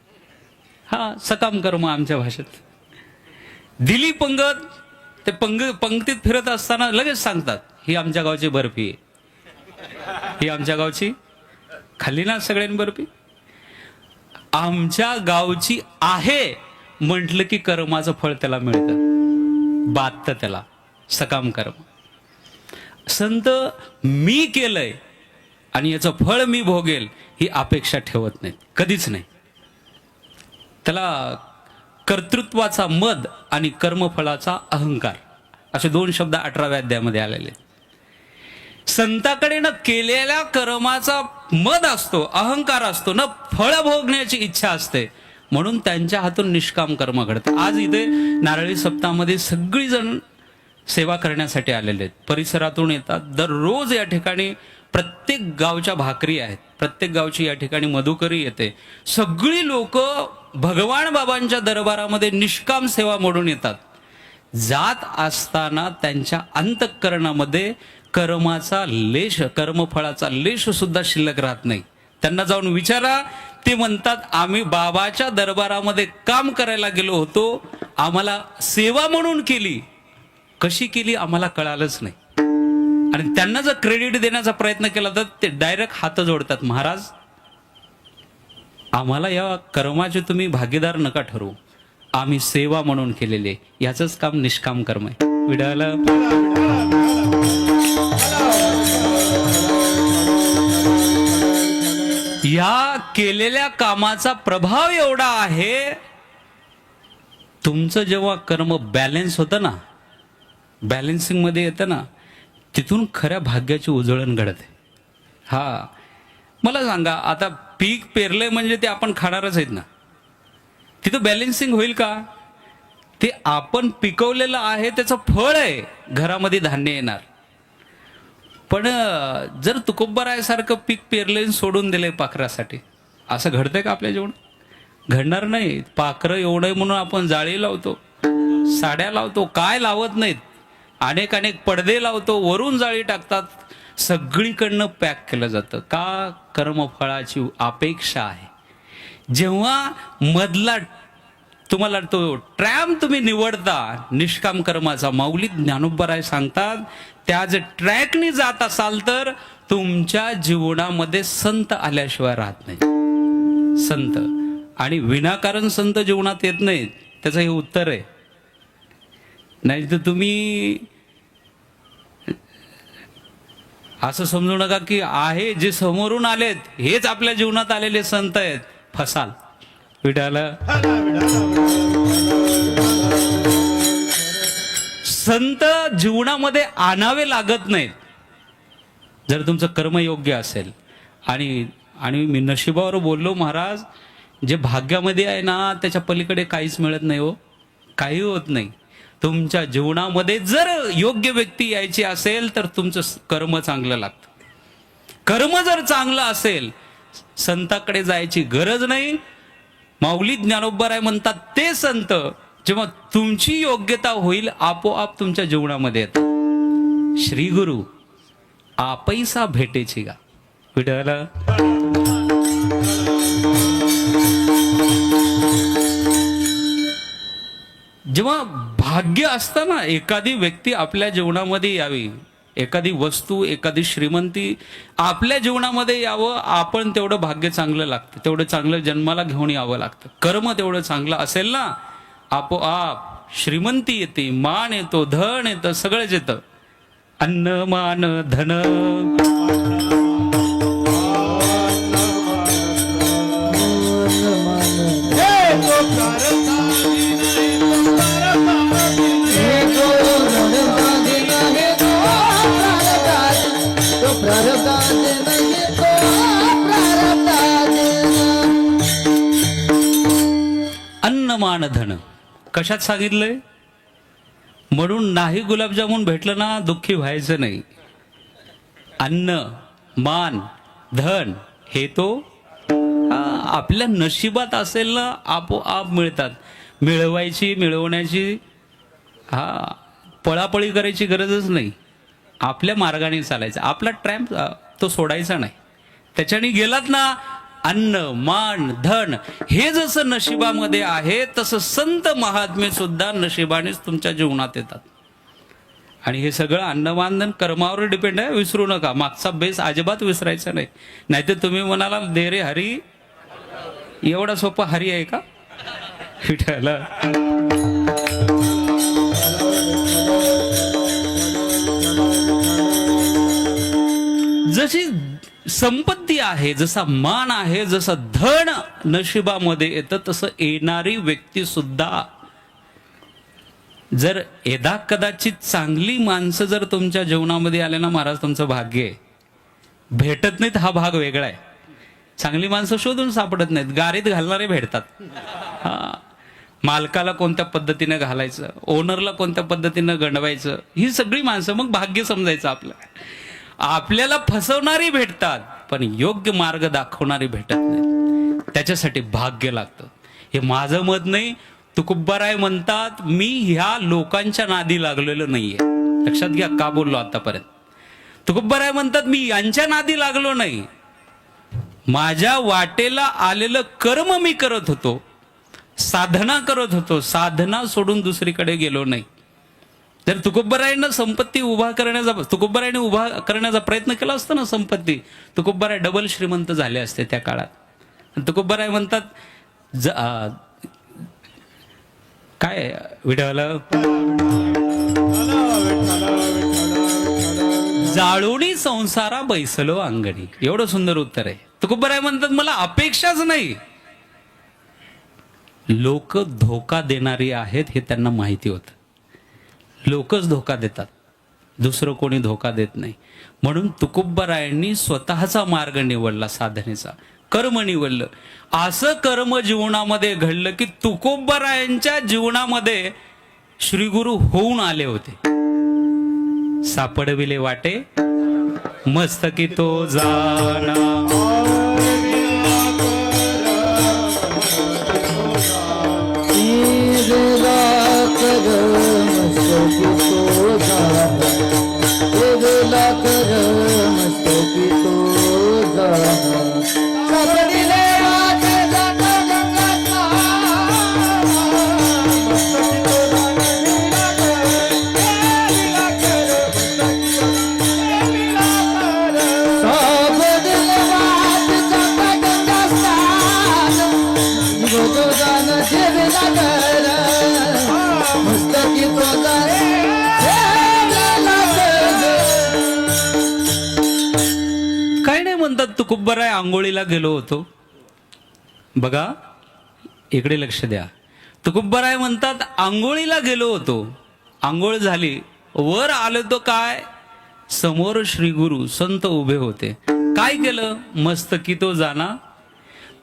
[SPEAKER 1] हा सकाम कर्म आमच्या भाषेत. दिली पंगत, ते पंक्तीत फिरत असताना लगेच सांगतात, ही आमच्या गावची बर्फी आहे, ही आमच्या गावची. खाल्ली ना सगळ्यांनी बर्फी. आमच्या गावची आहे म्हटलं की कर्माचं फळ त्याला मिळतं. बात त्याला सकाम कर्म. संत मी केलंय आणि याचं फळ मी भोगेल ही अपेक्षा ठेवत नाहीत, कधीच नाही. त्याला कर्तृत्वाचा मद आणि कर्मफळाचा अहंकार असे दोन शब्द 18व्या अध्यायामध्ये आलेले. संताकडे न केलेल्या कर्माचा मद असतो, अहंकार असतो, न फळ भोगण्याची इच्छा असते, म्हणून त्यांच्या हातून निष्काम कर्म घडतं. आज इथे नारळी सप्ताहामध्ये सगळी जण सेवा करण्यासाठी आलेले आहेत. परिसरातून येतात. दररोज या ठिकाणी प्रत्येक गावच्या भाकरी आहेत, प्रत्येक गावची या ठिकाणी मधुकरी येते. सगळी लोक भगवान बाबांच्या दरबारामध्ये निष्काम सेवा म्हणून येतात. जात असताना त्यांच्या अंतःकरणामध्ये कर्माचा लेश, कर्मफळाचा लेश सुद्धा शिल्लक राहत नाही. त्यांना जाऊन विचारा, ते म्हणतात आम्ही बाबाच्या दरबारामध्ये काम करायला गेलो होतो, आम्हाला सेवा म्हणून केली, कशी केली आम्हाला कळालंच नाही. आणि त्यांना जर क्रेडिट देण्याचा प्रयत्न केला तर ते डायरेक्ट हात जोडतात, महाराज आम्हाला या कर्माचे तुम्ही भागीदार नका ठरवू, आम्ही सेवा म्हणून केलेले, याचंच काम निष्काम कर्म आहे. विडाला या केलेल्या कामाचा प्रभाव एवढा आहे, तुमचं जेव्हा कर्म बॅलन्स होतं ना, बॅलन्सिंग मध्ये येतं ना, तिथून खऱ्या भाग्याची उजळण घडते. हा मला सांगा, आता पीक पेरलंय म्हणजे ते आपण खाणारच आहेत ना, तिथं बॅलन्सिंग होईल का? ते आपण पिकवलेलं आहे त्याचं फळ आहे, घरामध्ये धान्य येणार. पण जर तुकोबरायासारखं पीक पेरले सोडून दिलंय पाखरासाठी, असं घडतंय का आपल्या जेवण? घडणार नाही. पाखरं एवढंय म्हणून आपण जाळी लावतो, साड्या लावतो, काय लावत नाहीत. अनेक पडदे लावतो, वरून जाळी टाकतात, सगळीकडनं पॅक केलं जातं. का? कर्मफळाची अपेक्षा आहे. जेव्हा मधला तुम्हाला तो ट्रॅम तुम्ही निवडता निष्काम कर्माचा, माऊली ज्ञानोबराय सांगतात, त्या जर ट्रॅकनी जात असाल तर तुमच्या जीवनामध्ये संत आल्याशिवाय राहत नाही. संत आणि विनाकारण संत जीवनात येत नाहीत, त्याचं हे उत्तर आहे. नाही तर तुम्ही असं समजू नका की आहे जे समोरून आलेत हेच आपल्या जीवनात आलेले संत आहेत, फसाल. विठाला संत जीवनामध्ये आणावे लागत नाहीत जर तुमचं कर्म योग्य असेल. आणि मी नशिबावर बोललो महाराज, जे भाग्यामध्ये आहे ना त्याच्या पलीकडे काहीच मिळत नाही हो, काही होत नाही. तुमच्या जीवनामध्ये जर योग्य व्यक्ती यायची असेल तर तुमचं कर्म चांगलं लागतं. कर्म जर चांगलं असेल संताकडे जायची गरज नाही. माऊली ज्ञानोबराय म्हणतात ते संत जेव्हा तुमची योग्यता होईल आपोआप तुमच्या जीवनामध्ये येतात. श्री गुरु आपैसा भेटेची का विठाला. जेव्हा भाग्य असतं ना एखादी व्यक्ती आपल्या जीवनामध्ये यावी, एखादी वस्तू, एखादी श्रीमंती आपल्या जीवनामध्ये यावं, आपण तेवढं भाग्य चांगलं लागतं, तेवढं चांगलं जन्माला घेऊन यावं लागतं. कर्म तेवढं चांगलं असेल ना आपोआप श्रीमंती येते, मान येतो, धन येतं, सगळंच येतं. अन्न मान धन अन्न मान धन कशात सांगितलंय? म्हणून नाही गुलाबजामुन भेटलं ना दुःखी व्हायचं नाही. अन्न मान धन हे तो आपल्या नशिबात असेल ना आपोआप मिळतात. मिळवण्याची पळापळी करायची गरजच नाही. आपल्या मार्गाने चालायचं, आपला ट्रॅम्प तो सोडायचा नाही. त्याच्याने गेलात ना अन्न मान धन हे जसं नशिबामध्ये आहे तसं संत महात्मे सुद्धा नशिबानेच तुमच्या जीवनात येतात. आणि हे सगळं अन्न मान धन कर्मावर डिपेंड आहे, विसरू नका. मागचा बेस अजिबात विसरायचा नाही. नाहीतर तुम्ही म्हणाला दे रे हरी, एवढा सोपा हरी आहे का विठाला. जशी संपत्ती आहे, जसा मान आहे, जसं धन नशिबामध्ये येतं, तसं येणारी व्यक्ती सुद्धा जर यदा कदाचित चांगली माणसं जर तुमच्या जीवनामध्ये आले ना महाराज तुमचं भाग्य आहे. भेटत नाहीत हा भाग वेगळा आहे. चांगली माणसं शोधून सापडत नाहीत, गारीत घालणारे भेटतात. मालकाला कोणत्या पद्धतीने घालायचं, ओनरला कोणत्या पद्धतीनं गणवायचं, ही सगळी माणसं मग भाग्य समजायचं आपलं. आपल्याला फसवणारी भेटतात पण योग्य मार्ग दाखवणारी भेटत नाही. त्याच्यासाठी भाग्य लागतं. हे माझं मत नाही. तुकोबाराय म्हणतात मी ह्या लोकांच्या नादी लागलेलो नाहीये. लक्षात घ्या का बोललो आतापर्यंत. तुकोबाराय म्हणतात मी यांच्या नादी लागलो नाही. माझ्या वाटेला आलेलं कर्म मी करत होतो, साधना करत होतो, साधना सोडून दुसरीकडे गेलो नाही. जर तुकोबारायांना संपत्ती उभा करण्याचा प्रयत्न केला असता ना संपत्ती, तुकोबाराय डबल श्रीमंत झाले असते त्या काळात. तुकोबाराय म्हणतात काय विठाला जाळोणी संसारा बैसलो अंगणी. एवढं सुंदर उत्तर आहे. तुकोबाराय म्हणतात मला अपेक्षाच नाही. लोक धोका देणारी आहेत हे त्यांना माहिती होतं. लोकच धोका देतात, दुसरं कोणी धोका देत नाही. म्हणून तुकोबारायांनी स्वतःचा मार्ग निवडला, साधनेचा कर्म निवडलं. असं कर्म जीवनामध्ये घडलं की तुकोबारायांच्या जीवनामध्ये श्रीगुरु होऊन आले होते. सापडविले वाटे मस्तकी तो जाना, म्हणतात तुकोबाराय आंघोळीला गेलो होतो. बघा इकडे लक्ष द्या. तुकोबाराय म्हणतात आंघोळीला गेलो होतो. आंघोळ झाली, वर आलो तो काय, समोर श्री गुरु संत उभे होते. काय केलं, मस्तकी तो जाना.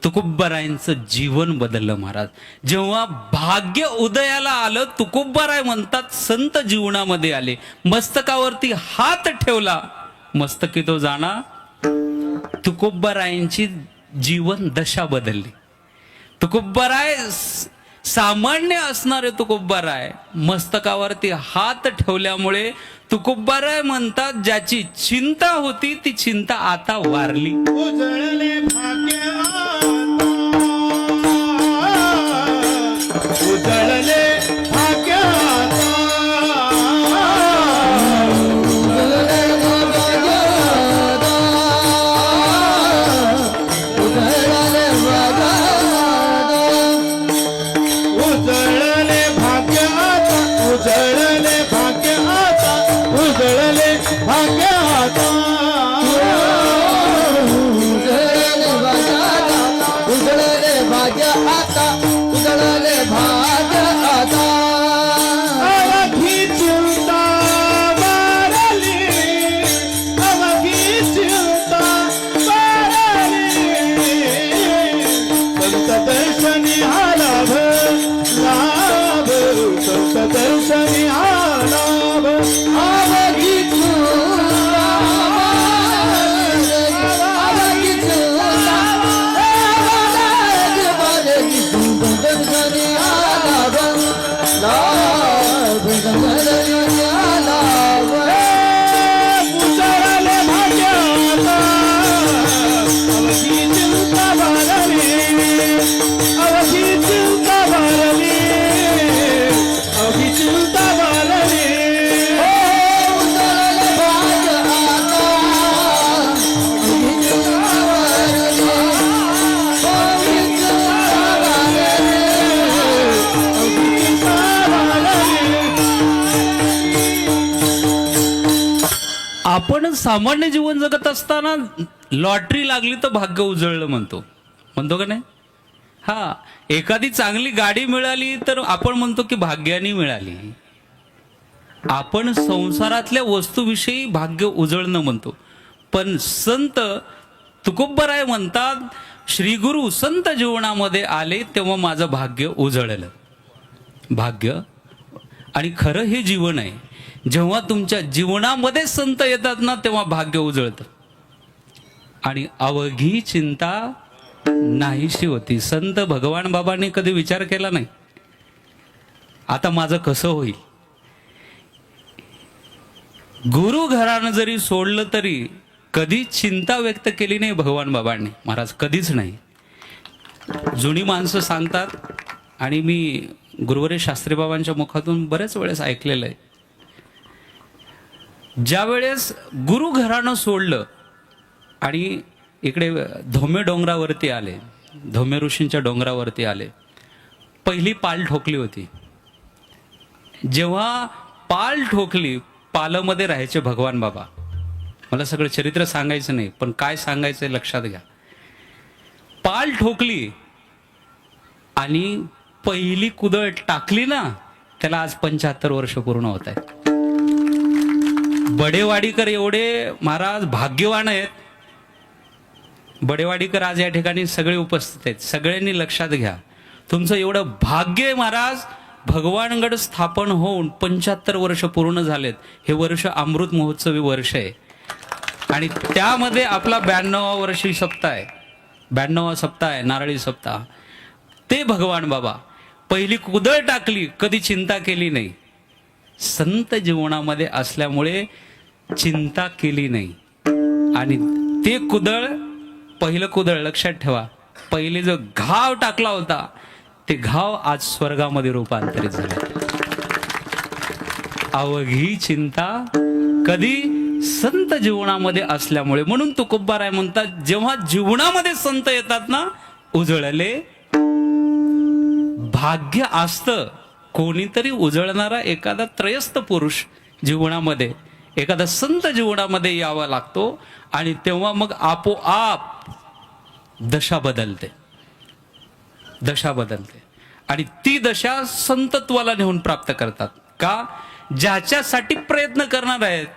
[SPEAKER 1] तुकोबारायांचं जीवन बदललं महाराज. जेव्हा भाग्य उदयाला आलं, तुकोबाराय म्हणतात संत जीवनामध्ये आले. मस्तकावरती हात ठेवला, मस्तकी तो जाना. तुकोबारायांची जीवन दशा बदलली. तुकोबाराय सामान्य असणारे तुकोबाराय मस्तकावरती हात ठेवल्यामुळे तुकोबाराय म्हणतात ज्याची चिंता होती ती चिंता आता वारली.
[SPEAKER 2] उजळले भाग्य उजळले भाग्य उजळले भाग्य उजळले भाग्य उजळले भाग्य
[SPEAKER 3] उजळले भाग्य आता उजळले भाग्य आता
[SPEAKER 2] अवघी चिंता वारली अवघी चिंता वारली संत दर्शनी लाभ लाभ संत दर्शनी लाभ
[SPEAKER 3] अवघी
[SPEAKER 2] उजळले भाग्य अवघी चिंता वारली अवघी चिंता वारली अवघी चिंता वारली
[SPEAKER 1] आपण सामान्य जीवन जगत असताना लॉटरी लागली तर भाग्य उजळलं म्हणतो का नाही? हा, एखादी चांगली गाडी मिळाली तर आपण म्हणतो की भाग्याने मिळाली. आपण संसारातल्या वस्तूविषयी भाग्य उजळणं म्हणतो. पण संत तुकोबाराय म्हणतात श्री गुरु संत जीवनामध्ये आले तेव्हा माझं भाग्य उजळलं. भाग्य आणि खरं हे जीवन आहे. जेव्हा तुमच्या जीवनामध्ये संत येतात ना तेव्हा भाग्य उजळतं आणि अवघी चिंता नाहीशी होती. संत भगवान बाबांनी कधी विचार केला नाही आता माझं कसं होईल. गुरु घरानं जरी सोडलं तरी कधी चिंता व्यक्त केली नाही भगवान बाबांनी महाराज, कधीच नाही. जुनी माणसं सांगतात आणि मी गुरुवरे शास्त्री बाबांच्या मुखातून बऱ्याच वेळेस ऐकलेलं आहे. ज्या वेळेस गुरु घरानं सोडलं आणि इकडे धोमे डोंगरावरती आले, धोमे ऋषींच्या डोंगरावरती आले, पहिली पाल ठोकली होती. जेव्हा पाल ठोकली, पालामध्ये राहायचे भगवान बाबा. मला सगळं चरित्र सांगायचं नाही पण काय सांगायचं लक्षात घ्या. पाल ठोकली आणि पहिली कुदळ टाकली ना, त्याला आज 75 वर्ष पूर्ण होत आहेत. बडेवाडीकर एवढे महाराज भाग्यवान आहेत. बडेवाडीकर आज या ठिकाणी सगळे उपस्थित आहेत. सगळ्यांनी लक्षात घ्या, तुमचं एवढं भाग्य आहे महाराज. भगवानगड स्थापन होऊन 75 वर्ष पूर्ण झालेत. हे वर्ष अमृत महोत्सवी वर्ष आहे आणि त्यामध्ये आपला 92वा वर्षी सप्ताह आहे. 92वा सप्ताह आहे, नारळी सप्ताह. ते भगवान बाबा पहिली कुदळ टाकली, कधी चिंता केली नाही. संत जीवनामध्ये असल्यामुळे चिंता केली नाही. आणि ते कुदळ, पहिलं कुदळ लक्षात ठेवा, पहिले जो घाव टाकला होता ते घाव आज स्वर्गामध्ये रूपांतरित झाले. अवघी चिंता कधी संत जीवनामध्ये असल्यामुळे. म्हणून तुकोबाराय म्हणतात जेव्हा जीवनामध्ये संत येतात ना, उजळले भाग्य असतं. कोणीतरी उजळणारा एखादा त्रयस्थ पुरुष जीवनामध्ये एखादा संत जीवनामध्ये यावा लागतो आणि तेव्हा मग आपोआप दशा बदलते, दशा बदलते. आणि ती दशा संतत्वाला नेऊन प्राप्त करतात. का? ज्याच्यासाठी प्रयत्न करणार आहेत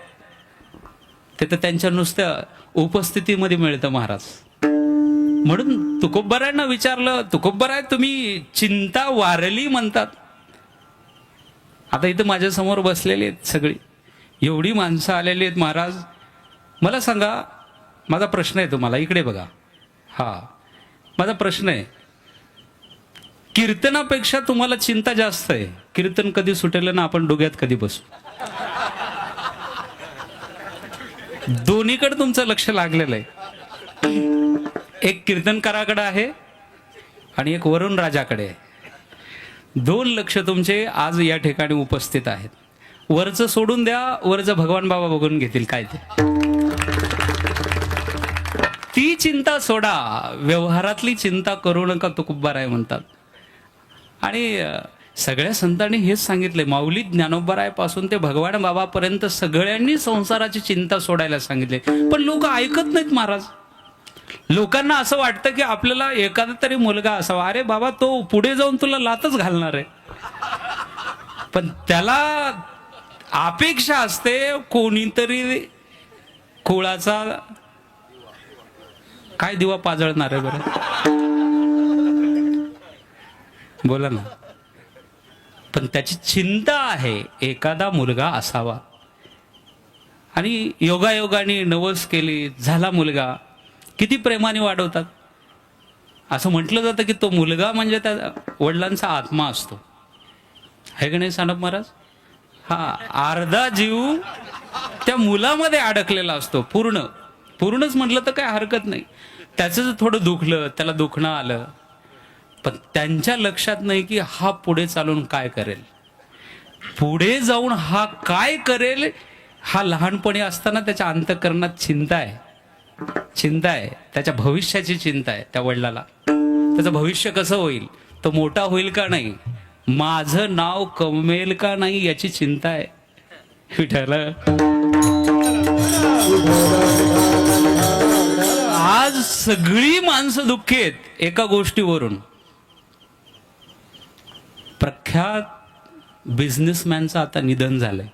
[SPEAKER 1] ते तर त्यांच्या नुसत्या उपस्थितीमध्ये मिळतं महाराज. म्हणून तुकोबरायांना विचारलं, तुकोबराय तुम्ही चिंता वारली म्हणतात. आता इथं माझ्या समोर बसलेली आहेत सगळी, एवढी माणसं आलेली आहेत महाराज. मला सांगा, माझा प्रश्न आहे तुम्हाला, इकडे बघा. हा माझा प्रश्न आहे, कीर्तनापेक्षा तुम्हाला चिंता जास्त आहे. कीर्तन कधी सुटेल ना आपण डोक्यात कधी बसू. दोन्हीकडे तुमचं लक्ष लागलेलं आहे. एक कीर्तनकाराकडे आहे आणि एक वरुण राजाकडे आहे. दोन लक्ष तुमचे आज या ठिकाणी उपस्थित आहेत. वरचं सोडून द्या, वरचं भगवान बाबा बघून घेतील काय ते. ती चिंता सोडा, व्यवहारातली चिंता करू नका तुकोबाराय म्हणतात. आणि सगळ्या संतांनी हेच सांगितले. माऊली ज्ञानोबारायपासून ते भगवान बाबापर्यंत सगळ्यांनी संसाराची चिंता सोडायला सांगितले. पण लोक ऐकत नाहीत महाराज. लोकांना असं वाटतं की आपल्याला एखादा तरी मुलगा असावा. अरे बाबा, तो पुढे जाऊन तुला लातच घालणार आहे. पण त्याला अपेक्षा असते कोणीतरी कुळाचा काय दिवा पाजळणार आहे बरं, बोला ना. पण त्याची चिंता आहे एखादा मुलगा असावा. आणि योगायोगाने नवस केली, झाला मुलगा. किती प्रेमाने वाढवतात. असं म्हटलं जातं की तो मुलगा म्हणजे त्या वडिलांचा आत्मा असतो. आहे का नाही सानप महाराज? हा, अर्धा जीव त्या मुलामध्ये अडकलेला असतो. पूर्णच म्हटलं तर काय हरकत नाही. त्याचं जर थोडं दुखलं, त्याला दुखणं आलं, पण त्यांच्या लक्षात नाही की हा पुढे चालून काय करेल, पुढे जाऊन हा काय करेल. हा लहानपणी असताना त्याच्या अंतःकरणात चिंता आहे, चिंता आहे. त्याच्या भविष्याची चिंता आहे. त्या वडिलाला त्याचं भविष्य कसं होईल, तो मोठा होईल का नाही, माझं नाव कमवेल का नाही याची चिंता आहे. विठ्ठल, आज सगळी माणसं दुःखी आहेत एका गोष्टीवरून. प्रख्यात बिझनेसमॅनचं आता निधन झालंय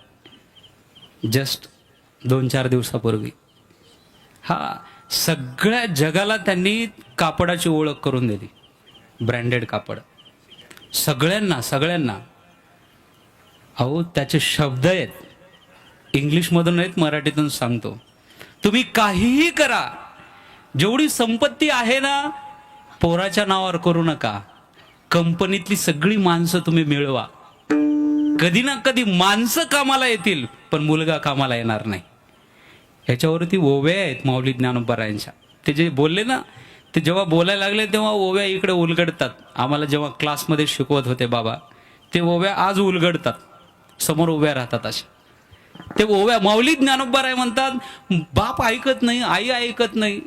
[SPEAKER 1] जस्ट 2-4 दिवसापूर्वी. हा, सगळ्या जगाला त्यांनी कापडाची ओळख करून दिली, ब्रँडेड कापड. सगळ्यांना. अहो, त्याचे शब्द आहेत, इंग्लिशमधून आहेत, मराठीतून सांगतो. तुम्ही काहीही करा, जेवढी संपत्ती आहे ना, पोराच्या नावावर करू नका. कंपनीतली सगळी माणसं तुम्ही मिळवा. कधी ना कधी माणसं कामाला येतील, पण मुलगा कामाला येणार नाही. ह्याच्यावरती ओव्या आहेत माऊली ज्ञानोबारायांच्या. ते जे बोलले ना, ते जेव्हा बोलायला लागले तेव्हा ओव्या इकडे उलगडतात. आम्हाला जेव्हा क्लासमध्ये शिकवत होते बाबा, ते ओव्या आज उलगडतात, समोर उभ्या राहतात अशा. ते ओव्या माऊली ज्ञानोबाराय म्हणतात, बाप ऐकत नाही, आई ऐकत नाही.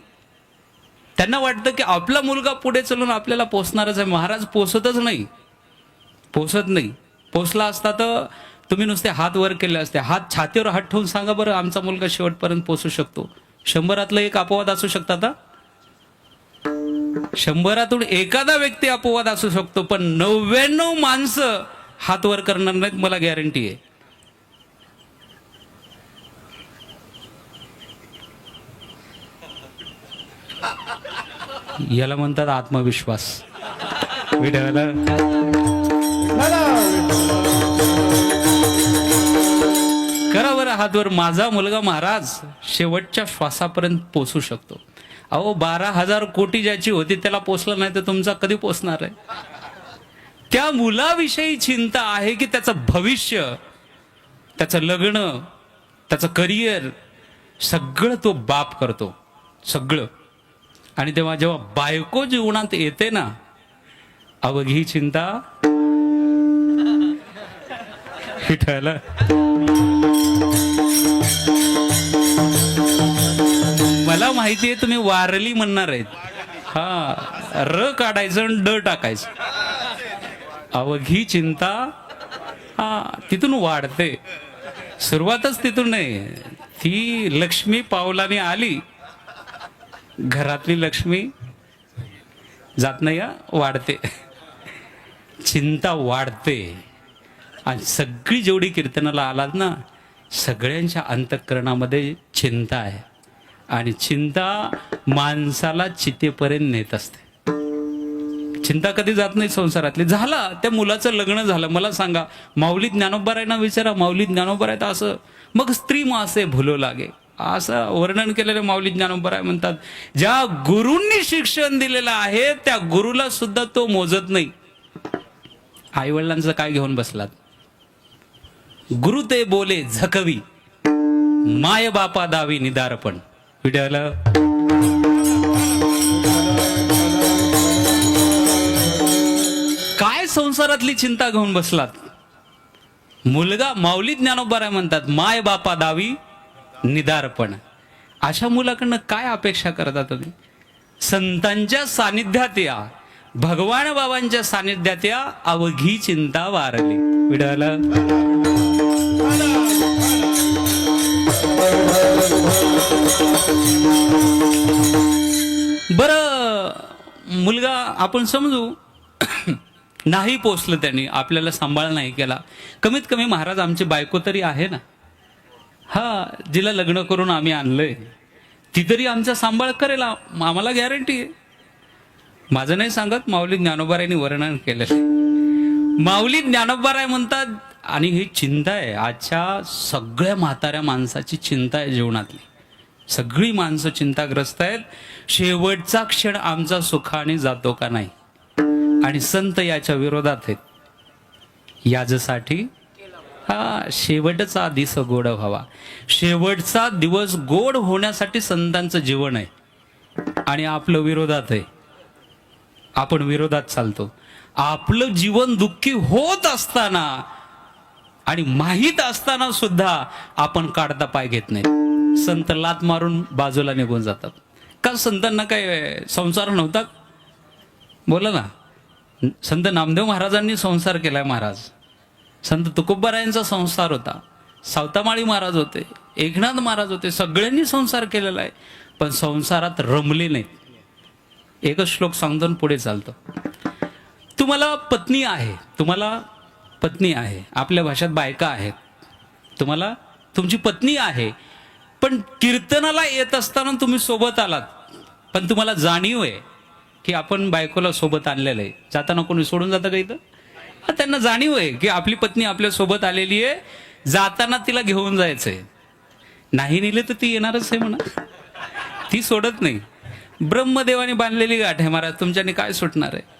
[SPEAKER 1] त्यांना वाटतं की आपला मुलगा पुढे चलून आपल्याला पोचणारच आहे. महाराज पोचतच नाही, पोचत नाही. पोचला असता तर तुम्ही नुसते हात वर केले असते. हात छातीवर हात ठेवून सांगा बरं, आमचा मुलगा शेवटपर्यंत पोचू शकतो. 100 एक अपवाद असू शकतात. 100 एखादा व्यक्ती अपवाद असू शकतो, पण 99 माणसं हात वर करणार नाहीत, मला गॅरंटी आहे. याला म्हणतात आत्मविश्वास. विठ्ठल, करा बरं हातवर, माझा मुलगा महाराज शेवटच्या श्वासापर्यंत पोचू शकतो. अहो, 12,000 कोटी ज्याची होती त्याला पोचलं नाही तर तुमचा कधी पोचणार आहे? त्या मुलाविषयी चिंता आहे की त्याचं भविष्य, त्याचं लग्न, त्याचं करिअर सगळं तो बाप करतो, सगळं. आणि तेव्हा जेव्हा बायको जीवनात येते ना, अवघी चिंता. विठ्ठल, मला माहिती आहे तुम्ही वारली म्हणणार आहेत. हा, र काढायचं आणि ड टाकायचं. अवघी चिंता, हा, तिथून वाढते. सुरुवातच तिथून नाही. ती लक्ष्मी पावलाने आली, घरातली लक्ष्मी जात नाही वाढते, चिंता वाढते. आणि सगळी जेवढी कीर्तनाला आलात ना, सगळ्यांच्या अंतःकरणामध्ये चिंता आहे. आणि चिंता माणसाला चितेपर्यंत नेत असते. चिंता कधी जात नाही संसारातली. झाला त्या मुलाचं लग्न झालं, मला सांगा, माऊली ज्ञानोबारायांना विचारा, माऊली ज्ञानोबाराय तर असं, मग स्त्री मासे भुलो लागे, असं वर्णन केलेलं माऊली ज्ञानोबाराय म्हणतात. ज्या गुरूंनी शिक्षण दिलेलं आहे त्या गुरुला सुद्धा तो मोजत नाही. आई वडिलांचं काय घेऊन बसलात? गुरु ते बोले झकवी, माय बापा दावी निदारपण. विड्याला काय संसारातली चिंता घेऊन बसलात? मुलगा, माऊली ज्ञानोबाराय म्हणतात, माय बापा दावी निदारपण. अशा मुलाकडनं काय अपेक्षा करता तुम्ही? संतांच्या सानिध्यात या, भगवान बाबांच्या सानिध्यात या, अवघी चिंता वारली. विडाला बरं, मुलगा आपण समजू नाही पोचलं, त्यांनी आपल्याला सांभाळ नाही केला, कमीत कमी महाराज आमची बायको तरी आहे ना, हा, जिला लग्न करून आम्ही आणलंय, ती तरी आमचा सांभाळ करेल, आम्हाला गॅरंटी आहे. माझं नाही सांगत, माऊली ज्ञानोबारायांनी वर्णन केलेलं. माऊली ज्ञानोबाराय म्हणतात, आणि ही चिंता आहे आजच्या सगळ्या म्हाताऱ्या माणसाची चिंता आहे जीवनातली. सगळी माणसं चिंताग्रस्त आहेत. शेवटचा क्षण आमचा सुखाने जातो का नाही, आणि संत याच्या विरोधात आहेत. याच्यासाठी हा शेवटचा दिवस गोड व्हावा, शेवटचा दिवस गोड होण्यासाठी संतांचं जीवन आहे. आणि आपलं विरोधात आहे, आपण विरोधात चालतो. आपलं जीवन दुःखी होत असताना आणि माहीत असताना सुद्धा आपण काढता पाय घेत नाही. संत लात मारून बाजूला निघून जातात. का संतांना काय संसार नव्हतात? बोला ना. संत नामदेव महाराजांनी संसार केलाय महाराज, संत तुकोबारायांचा संसार होता, सावतामाळी महाराज होते, एकनाथ महाराज होते, सगळ्यांनी संसार केलेला आहे, पण संसारात रमले नाहीत. एकच श्लोक सांगतो पुढे चालतो. तुम्हाला पत्नी आहे, तुम्हाला पत्नी आहे, आपल्या भाषेत बायका आहेत, तुम्हाला तुमची पत्नी आहे, पण कीर्तनाला येत असताना तुम्ही सोबत आलात, पण तुम्हाला जाणीव आहे की आपण बायकोला सोबत आणलेलं आहे. जाताना कोणी सोडून जातं का इथं? त्यांना जाणीव आहे की आपली पत्नी आपल्या सोबत आलेली आहे, जाताना तिला घेऊन जायचंय. नाही नेले तर ती येणारच आहे म्हणा, ती सोडत नाही. ब्रह्मदेवाने बांधलेली गाठ आहे महाराज, तुमच्याने काय सुटणार आहे?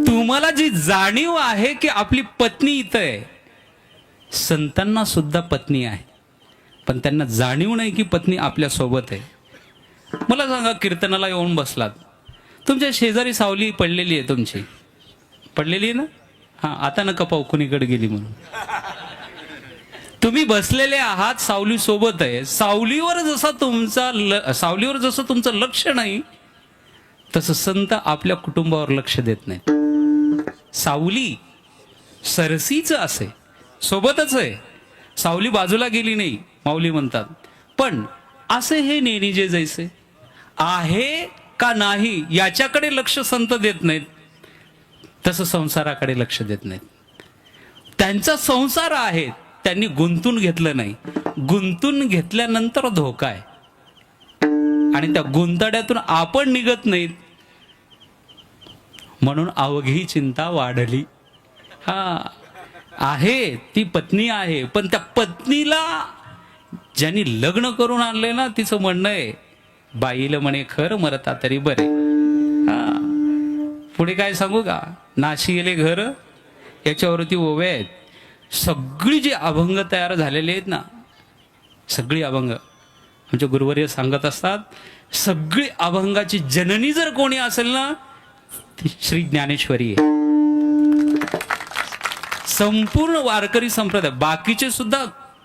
[SPEAKER 1] तुम्हाला जी जाणीव आहे की आपली पत्नी इथं आहे, संतांना सुद्धा पत्नी आहे, पण त्यांना जाणीव नाही की पत्नी आपल्या सोबत आहे. मला सांगा, कीर्तनाला येऊन बसलात, तुमच्या शेजारी सावली पडलेली आहे, तुमची पडलेली आहे ना, हा, आता नका पाहू कुणीकडे गेली म्हणून. तुम्ही बसलेले आहात, सावली सोबत आहे. सावलीवर जसं तुमचं लक्ष नाही, तसं संत आपल्या कुटुंबावर लक्ष देत नाही. सावली सरसीच असे, सोबतच आहे, सावली बाजूला गेली नाही, माऊली म्हणतात. पण असे हे नेणी जे जैसे आहे का नाही याच्याकडे लक्ष संत देत नाहीत, तसं संसाराकडे लक्ष देत नाहीत. त्यांचा संसार आहे, त्यांनी गुंतून घेतलं नाही. गुंतून घेतल्यानंतर धोका आहे, आणि त्या गुंतड्यातून आपण निघत नाहीत, म्हणून अवघी चिंता वाढली. हा आहे, ती पत्नी आहे, पण त्या पत्नीला ज्यांनी लग्न करून आणले ना, तिचं म्हणणं आहे, बाईला म्हणे खर मरता तरी बरे. हा, पुढे काय सांगू का, नाशी गेले घर, याच्यावरती ओव्या आहेत. सगळी जी अभंग तयार झालेले आहेत ना, सगळी अभंग आमचे गुरुवर्य सांगत असतात, सगळी अभंगाची जननी जर कोणी असेल ना, ती श्री ज्ञानेश्वरी आहे. संपूर्ण वारकरी संप्रदाय,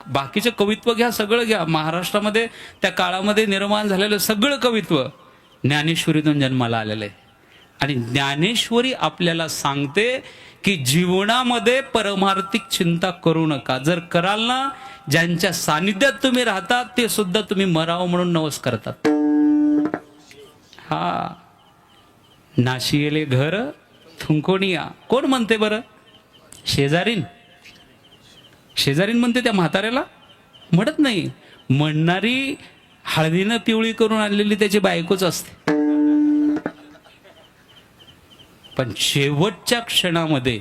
[SPEAKER 1] बाकीचे कवित्व घ्या, सगळं घ्या, महाराष्ट्रामध्ये त्या काळामध्ये निर्माण झालेलं सगळं कवित्व ज्ञानेश्वरीतून जन्माला आलेलं आहे. आणि ज्ञानेश्वरी आपल्याला सांगते की जीवनामध्ये परमार्थिक चिंता करू नका. जर कराल ना, ज्यांच्या सानिध्यात तुम्ही राहतात ते सुद्धा तुम्ही मरावं म्हणून नवस करतात. हा, नाशियेले घर थुंकोनिया कोण म्हणते बरं? शेजारीन म्हणते त्या म्हाताऱ्याला? म्हणत नाही. म्हणणारी हळदीनं पिवळी करून आणलेली त्याची बायकोच असते. पण शेवटच्या क्षणामध्ये,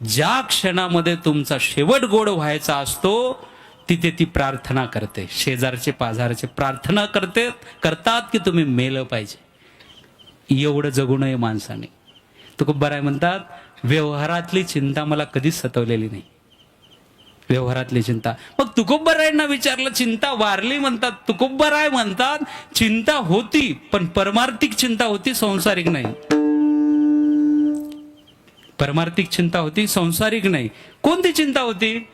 [SPEAKER 1] ज्या क्षणामध्ये तुमचा शेवट गोड व्हायचा असतो, तिथे ती प्रार्थना करते. शेजारचे पाजारचे प्रार्थना करतात की तुम्ही मेलं पाहिजे. एवढं जगू नये माणसाने. तुकोबाराय म्हणतात, व्यवहारातली चिंता मला कधीच सतवलेली नाही. व्यवहारातली चिंता. मग तुकोबारायांना विचारलं, चिंता वारली म्हणतात. तुकोबाराय म्हणतात, चिंता होती पण परमार्थिक चिंता होती, संसारिक नाही. परमार्थिक चिंता होती, संसारिक नाही. कोणती चिंता होती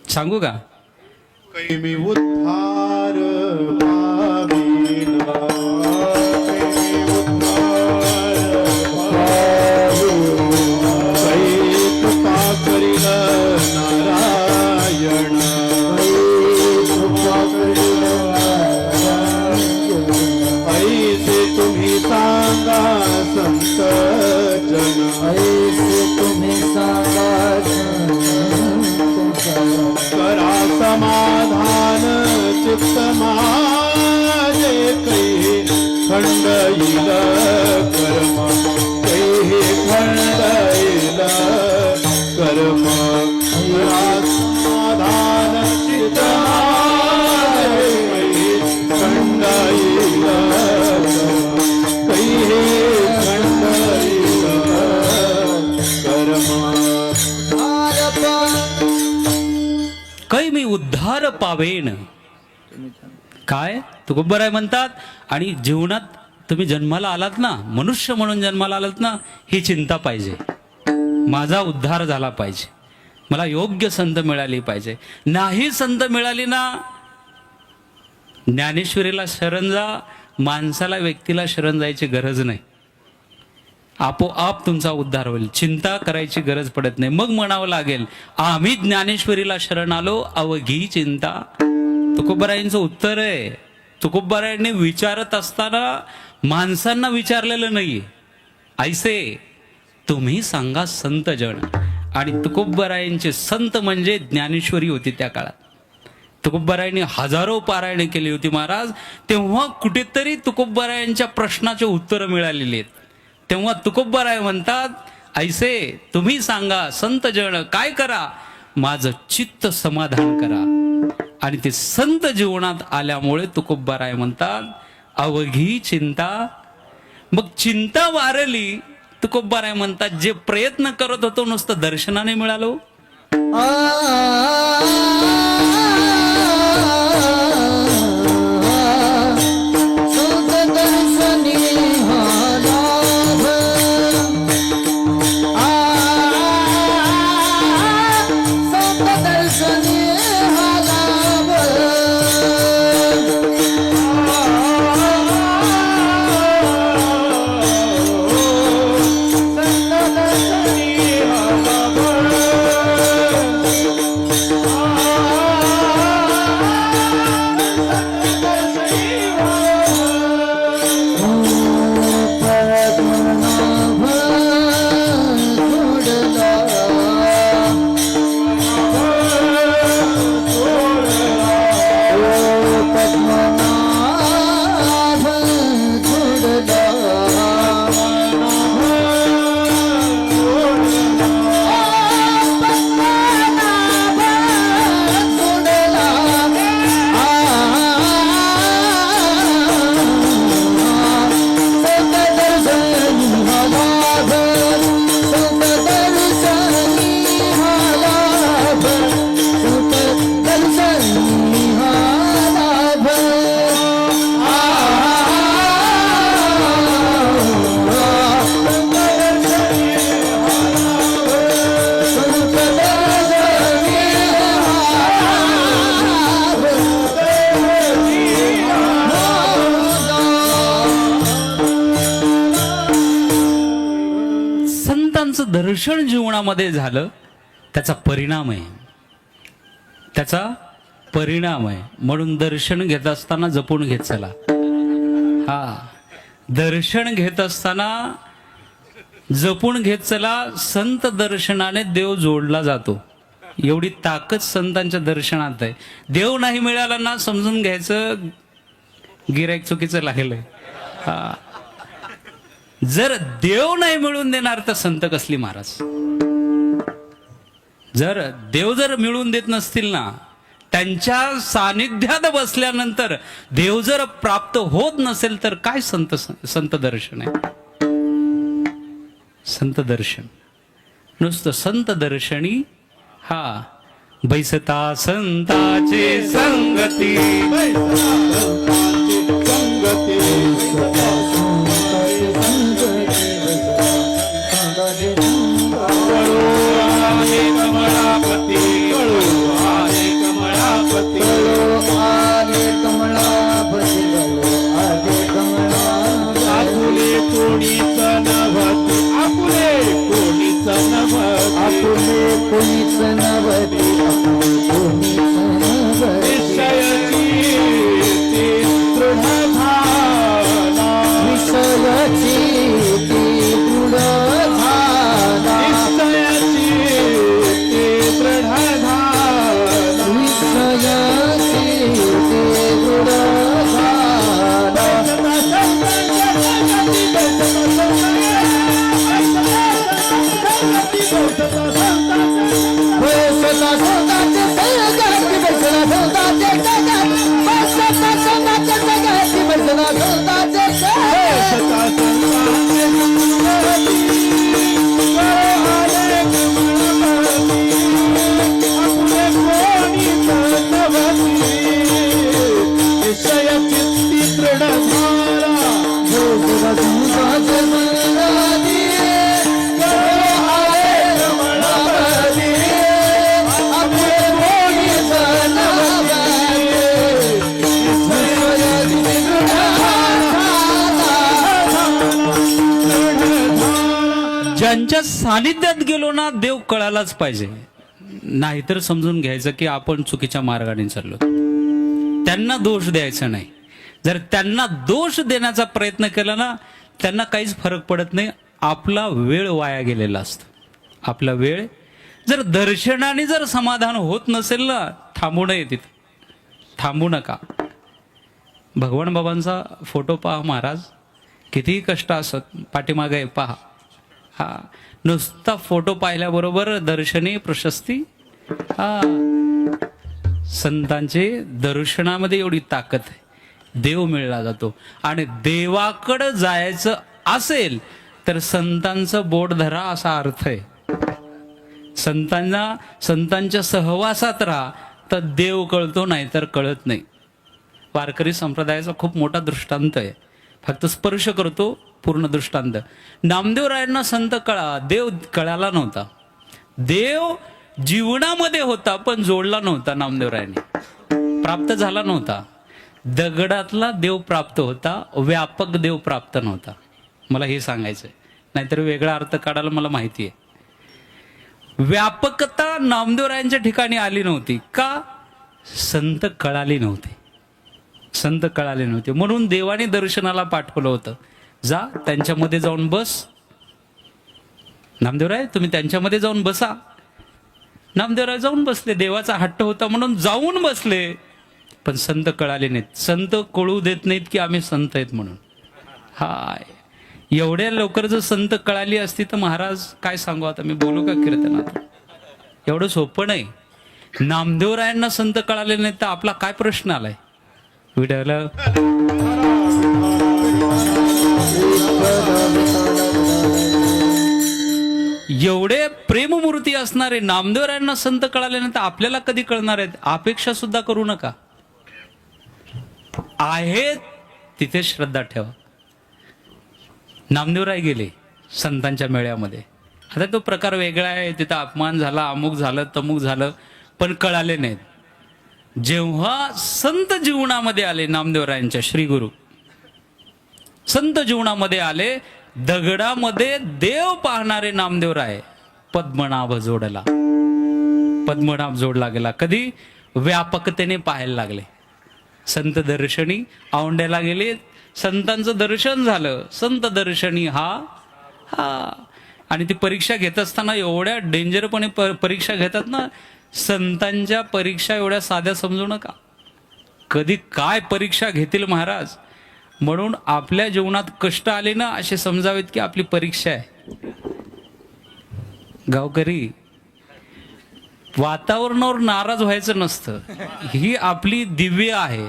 [SPEAKER 1] सांगू का?
[SPEAKER 2] कैमी उद्धार पाविना, नारायण ऐसे तुम्ही सांगा संत जन,
[SPEAKER 3] ऐसे तुम्ही सांगा
[SPEAKER 2] करा समाधान चित्त माझे, कैहे खंड येईल कर्म, कैहे खंड येईल कर्म. करा समाधान चित्त माझे, कैहे खंड येईल कर्म, कैहे खंड येईल कर्म.
[SPEAKER 1] कै मी उद्धार पावेन. काय तुकोबाराय म्हणतात, आणि जीवनात तुम्ही जन्माला आलात ना, मनुष्य म्हणून जन्माला आलात ना, ही चिंता पाहिजे. माझा उद्धार झाला पाहिजे, मला योग्य संत मिळाली पाहिजे. नाही संत मिळाली ना, ज्ञानेश्वरीला शरण जा. माणसाला, व्यक्तीला शरण जायची गरज नाही. आपोआप तुमचा उद्धार होईल. चिंता करायची गरज पडत नाही. मग म्हणावं लागेल, आम्ही ज्ञानेश्वरीला शरण आलो, अवघी चिंता. तुकोबारायांचं उत्तर आहे. तुकोबारायांनी विचारत असताना माणसांना विचारलेलं नाहीये. ऐसे तुम्ही सांगा संत जन. आणि तुकोबारायांचे संत म्हणजे ज्ञानेश्वरी होती त्या काळात. तुकोबारायांनी हजारो पारायणे केली होती महाराज. तेव्हा कुठेतरी तुकोबारायांच्या प्रश्नाचे उत्तर मिळालेली आहेत. तेव्हा तुकोबाराय म्हणतात, ऐसे तुम्ही सांगा संत जन, काय करा? माझं चित्त समाधान करा. आणि ते संत जीवनात आल्यामुळे तुकोबाराय म्हणतात, अवघी चिंता. मग चिंता वारली. तुकोबाराय म्हणतात, जे प्रयत्न करत होतो नुसतं दर्शनाने मिळालो.
[SPEAKER 5] आ
[SPEAKER 1] संतांचं दर्शन जीवनामध्ये झालं त्याचा परिणाम आहे, त्याचा परिणाम आहे. म्हणून दर्शन घेत असताना जपून घेत चला. हा, दर्शन घेत असताना जपून घेत चला. संत दर्शनाने देव जोडला जातो, एवढी ताकद संतांच्या दर्शनात आहे. देव नाही मिळाला ना, समजून घ्यायचं गिराईक चुकीचं लागलंय. हा, जर देव नाही मिळून देणार तर संत कसली महाराज. जर देव मिळून देत नसतील ना, त्यांच्या सानिध्यात बसल्यानंतर देव जर प्राप्त होत नसेल तर काय संत दर्शन आहे. संत दर्शन नुसतं संत दर्शनी. हा, बैसता संताचे संगती,
[SPEAKER 3] कोणीच नवती
[SPEAKER 1] ज्यांच्या सानिध्यात गेलो ना, देव कळायलाच पाहिजे. नाहीतर समजून घ्यायचं की आपण चुकीच्या मार्गाने चाललो. त्यांना दोष द्यायचा नाही. जर त्यांना दोष देण्याचा प्रयत्न केला ना, त्यांना काहीच फरक पडत नाही. आपला वेळ वाया गेलेला असतो. आपला वेळ जर दर्शनाने जर समाधान होत नसेल ना, थांबू नये तिथं, थांबू नका. भगवान बाबांचा फोटो पहा महाराज, कितीही कष्ट असत पाठीमागे पहा. हा, नुसता फोटो पाहिल्याबरोबर दर्शनी प्रशस्ती. हा, संतांचे दर्शनामध्ये एवढी ताकद आहे. देव मिळला जातो. आणि देवाकडं जायचं असेल तर संतांचं बोट धरा असा अर्थ आहे. संतांच्या सहवासात राहा तर देव कळतो, नाही तर कळत नाही. वारकरी संप्रदायाचा खूप मोठा दृष्टांत आहे. फक्त स्पर्श करतो, पूर्ण दृष्टांत. नामदेवरायांना संत देव कळाला नव्हता. देव जीवनामध्ये होता पण जोडला नव्हता. नामदेवरायांनी प्राप्त झाला नव्हता. दगडातला देव प्राप्त होता, व्यापक देव प्राप्त नव्हता. मला हे सांगायचंय, नाहीतर वेगळा अर्थ काढायला मला माहिती आहे. व्यापकता नामदेवरायांच्या ठिकाणी आली नव्हती. का? संत कळाले नव्हते. संत कळाले नव्हते म्हणून देवाने दर्शनाला पाठवलं होतं. जा त्यांच्यामध्ये जाऊन बस. नामदेवराय तुम्ही त्यांच्यामध्ये जाऊन बसा. नामदेवराय जाऊन बसले. देवाचा हट्ट होता म्हणून जाऊन बसले. पण संत कळाले नाहीत. संत कळू देत नाहीत की आम्ही संत आहेत म्हणून. हाय, एवढ्या लवकर जर संत कळाली असती तर महाराज काय सांगू, आता मी बोलू का कीर्तनात. एवढं सोपं नाही. नामदेवरायांना संत कळाले नाहीत तर आपला काय प्रश्न आलाय. विठ्ठल एवढे प्रेममूर्ती असणारे नामदेवरायांना संत कळाले नाही तर आपल्याला कधी कळणार आहेत. अपेक्षा सुद्धा करू नका. आहेत तिथे श्रद्धा ठेवा. नामदेवराय गेले संतांच्या मेळ्यामध्ये. आता तो प्रकार वेगळा आहे. तिथं अपमान झाला, अमुक झालं, तमुक झालं, पण कळाले नाहीत. जेव्हा संत जीवनामध्ये आले, नामदेवरायांच्या श्री गुरु संत जीवनामध्ये आले दगडामध्ये देव पाहणारे नामदेवराय पद्मनाभ जोडला. पद्मनाभ जोडला गेला. कधी? व्यापकतेने पाहायला लागले. संत दर्शनी औंड्याला गेले, संतांचं दर्शन झालं. संत दर्शनी हा आणि ती परीक्षा घेत असताना एवढ्या डेंजरपणे परीक्षा घेतात ना. संतांच्या परीक्षा एवढ्या साध्या समजू नका. कधी काय परीक्षा घेतील महाराज. म्हणून आपल्या जीवनात कष्ट आले ना असे समजावेत की आपली परीक्षा आहे. गावकरी, वातावरणावर नाराज व्हायचं नसतं. ही आपली दिव्य आहे.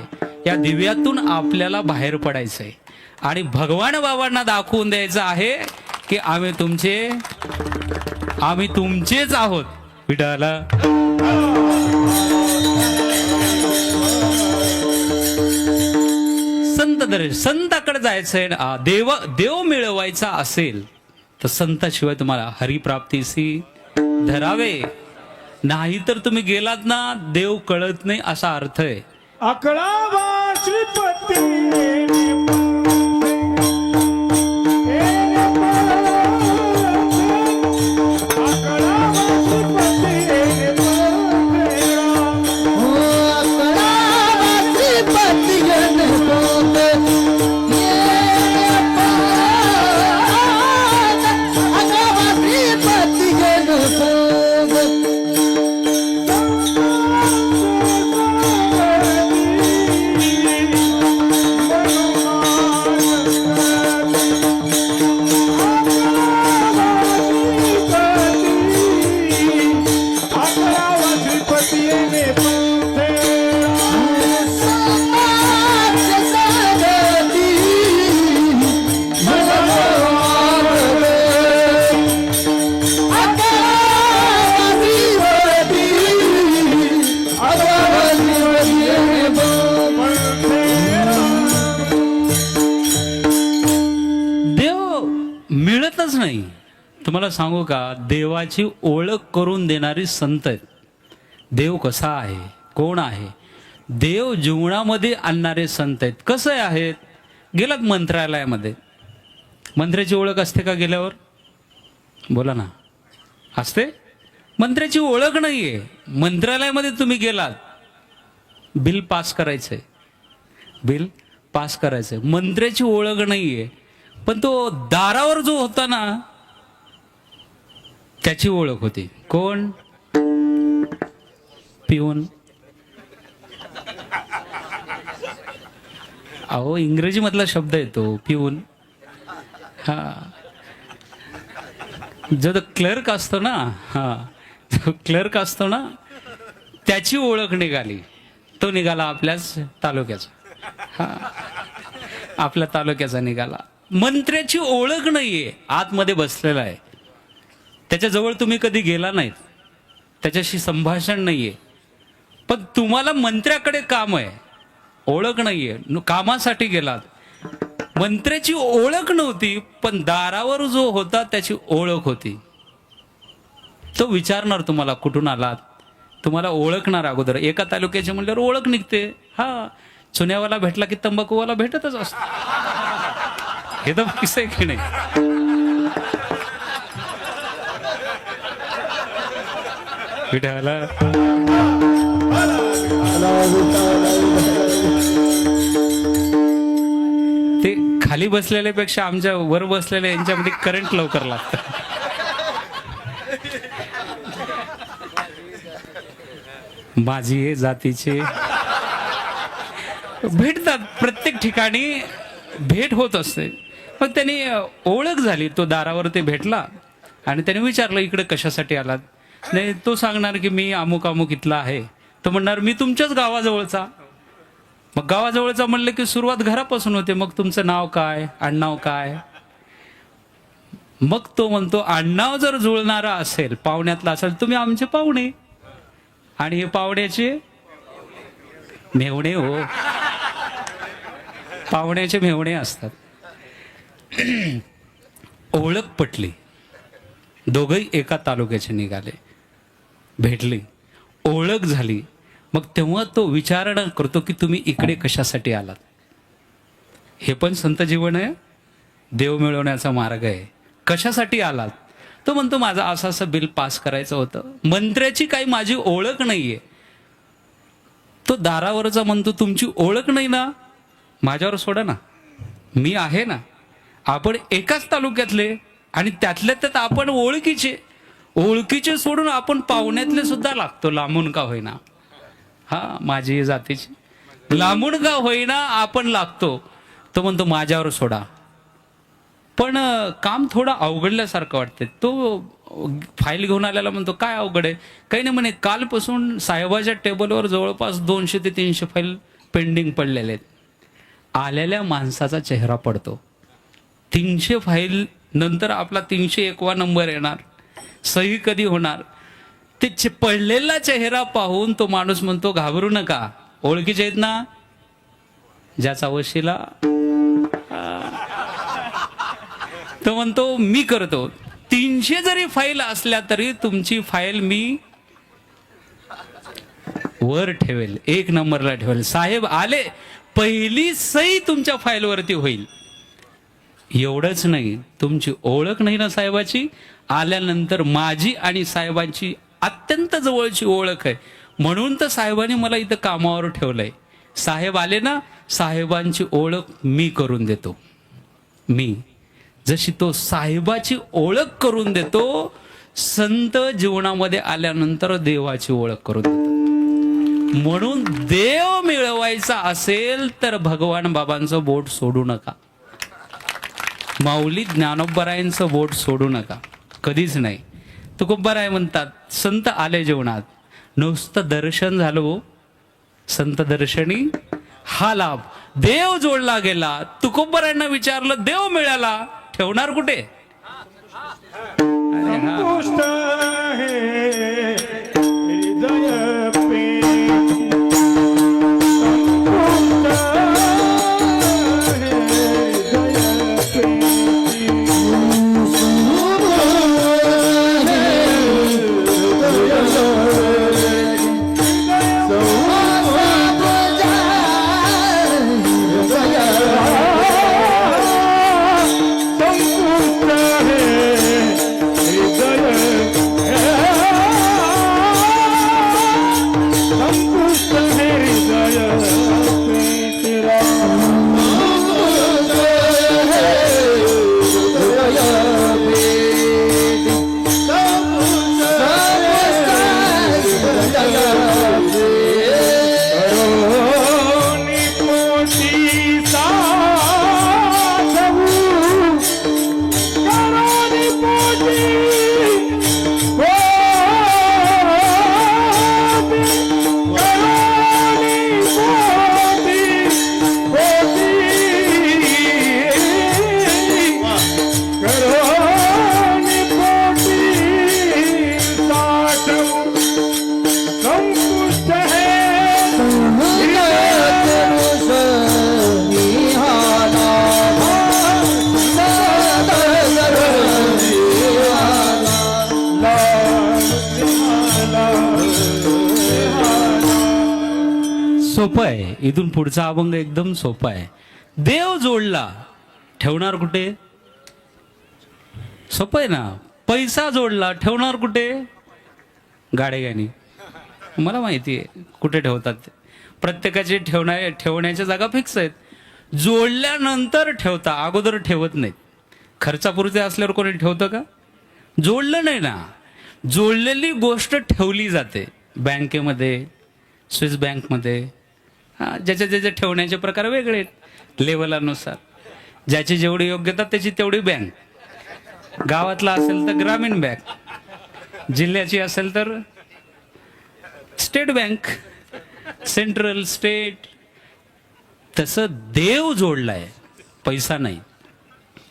[SPEAKER 1] या दिव्यातून आपल्याला बाहेर पडायचंय आणि भगवान बाबांना दाखवून द्यायचं आहे की आम्ही तुमचेच आहोत. विठाला संताकडे जायचंय. देव मिळवायचा असेल तर संताशिवाय तुम्हाला हरिप्राप्तीसी धरावे. नाही तर तुम्ही गेलात ना, देव कळत नाही असा अर्थ आहे.
[SPEAKER 5] अकळावा श्रीपती
[SPEAKER 1] मिळतच नाही. तुम्हाला सांगू का, देवाची ओळख करून देणारी संत आहेत. देव कसा आहे, कोण आहे, देव जीवनामध्ये आणणारे संत आहेत. कसे आहेत? गेलात मंत्रालयामध्ये, मंत्र्याची ओळख असते का गेल्यावर? बोला ना, असते? मंत्र्याची ओळख नाहीये. मंत्रालयामध्ये तुम्ही गेलात, बिल पास करायचंय, बिल पास करायचंय, मंत्र्याची ओळख नाहीये. पण तो दारावर जो होता ना, त्याची ओळख होती. कोण? पिऊन. अहो, इंग्रजी मधला शब्द येतो पिऊन. हा, जो क्लर्क असतो ना, क्लर्क असतो ना, त्याची ओळख निघाली. तो निघाला आपल्याच तालुक्याचा. आपल्या तालुक्याचा निघाला. मंत्र्याची ओळख नाहीये, आतमध्ये बसलेला आहे. त्याच्याजवळ तुम्ही कधी गेला नाहीत, त्याच्याशी संभाषण नाहीये, पण तुम्हाला मंत्र्याकडे काम आहे, ओळख नाहीये, कामासाठी गेलात. मंत्र्याची ओळख नव्हती, पण दारावर जो होता त्याची ओळख होती. तो विचारणार तुम्हाला कुठून आलात, तुम्हाला ओळखणार अगोदर. एका तालुक्याची म्हणल्यावर ओळख निघते. हा, चुन्यावाला भेटला की तंबाखूवाला भेटतच असतो. हे तर किस्सा आहे की नाही? ते खाली बसलेल्यापेक्षा आमच्या वर बसलेल्या यांच्यामध्ये करंट लवकर लागतं. माझी हे जातीचे भेटतात, प्रत्येक ठिकाणी भेट होत असते. मग त्याने ओळख झाली, तो दारावर ते भेटला आणि त्याने विचारलं इकडे कशासाठी आलात. नाही, तो सांगणार की मी अमुक अमुक इथला आहे. तो म्हणणार मी तुमच्याच गावाजवळचा. मग गावाजवळचा म्हणलं की सुरुवात घरापासून होते. मग तुमचं नाव काय, आडनाव काय? मग तो म्हणतो आडनाव जर जुळणारा असेल, पाहुण्यातला असेल, तुम्ही आमचे पाहुणे. आणि हे पाहुण्याचे मेहुणे. हो, पाहुण्याचे मेहुणे असतात. ओळख पटली, दोघही एका तालुक्याचे निघाले, भेटली, ओळख झाली. मग तेव्हा तो विचारणा करतो की तुम्ही इकडे कशासाठी आलात. हे पण संत जीवन आहे. देव मिळवण्याचा मार्ग आहे. कशासाठी आलात? तो म्हणतो माझं असं असं बिल पास करायचं होतं. मंत्र्याची काही माझी ओळख नाहीये. तो दारावरचा म्हणतो तुमची ओळख नाही ना, माझ्यावर सोडा ना, मी आहे ना. आपण एकाच तालुक्यातले आणि त्यातल्या त्यात आपण ओळखीचे सोडून आपण पाहुण्यातले सुद्धा लागतो, लांबून का होईना. हा, माझी जातीची लांबून का होईना आपण लागतो. तो म्हणतो माझ्यावर सोडा. पण काम थोडं अवघडल्यासारखं वाटतंय. तो फाईल घेऊन आल्याला म्हणतो काय अवघड आहे? काही नाही म्हणे, कालपासून साहेबाच्या टेबलवर जवळपास 200 ते 300 फाईल पेंडिंग पडलेले आहेत. आलेल्या माणसाचा चेहरा पडतो. 300 फाईल नंतर आपला 301वा नंबर येणार, सही कधी होणार, ते पडलेला चेहरा पाहून तो माणूस म्हणतो घाबरू नका, ओळखीचे आहेत ना, ज्याचा वशिला. तो म्हणतो मी करतो. 300 जरी फाईल असल्या तरी तुमची फाईल मी वर ठेवेल, 1 नंबरला ठेवेल. साहेब आले, पहिली सही तुमच्या फाईलवरती होईल. एवढंच नाही, तुमची ओळख नाही ना साहेबाची, आल्यानंतर माझी आणि साहेबांची अत्यंत जवळची ओळख आहे, म्हणून तर साहेबांनी मला इथं कामावर ठेवलंय. साहेब आले ना, साहेबांची ओळख मी करून देतो. मी जशी तो साहेबाची ओळख करून देतो, संत जीवनामध्ये आल्यानंतर देवाची ओळख करून देतो. म्हणून देव मिळवायचा असेल तर भगवान बाबांचं बोट सोडू नका, माऊली ज्ञानोबरायांचं बोट सोडू नका, कधीच नाही. तुकोबाराय म्हणतात संत आले जीवनात, नुसतं दर्शन झालं हो, संत दर्शनी हा लाभ. देव जोडला गेला. तुकोबारायांना विचारलं देव मिळाला, ठेवणार कुठे? अरे हा.
[SPEAKER 5] संपुष्ट है हृदय पे,
[SPEAKER 1] सोपं आहे. इथून पुढचा अभंग एकदम सोपा आहे. देव जोडला, ठेवणार कुठे? सोपं आहे ना. पैसा जोडला, ठेवणार कुठे? गाडेगानी. मला माहिती आहे कुठे ठेवतात ते. प्रत्येकाची ठेवण्याच्या जागा फिक्स आहेत. जोडल्यानंतर ठेवता, अगोदर ठेवत नाहीत. खर्चापुरते असल्यावर कोणी ठेवतं का? जोडलं नाही ना, जोडलेली गोष्ट ठेवली जाते. बँकेमध्ये, स्विस बँकमध्ये, ज्याच्या ज्याच्या ठेवण्याचे प्रकार वेगळे आहेत लेवलानुसार. ज्याची जेवढी योग्यता त्याची तेवढी बँक. गावातला असेल तर ग्रामीण बँक, जिल्ह्याची असेल तर स्टेट बँक, सेंट्रल, स्टेट. तसं देव जोडलाय, पैसा नाही,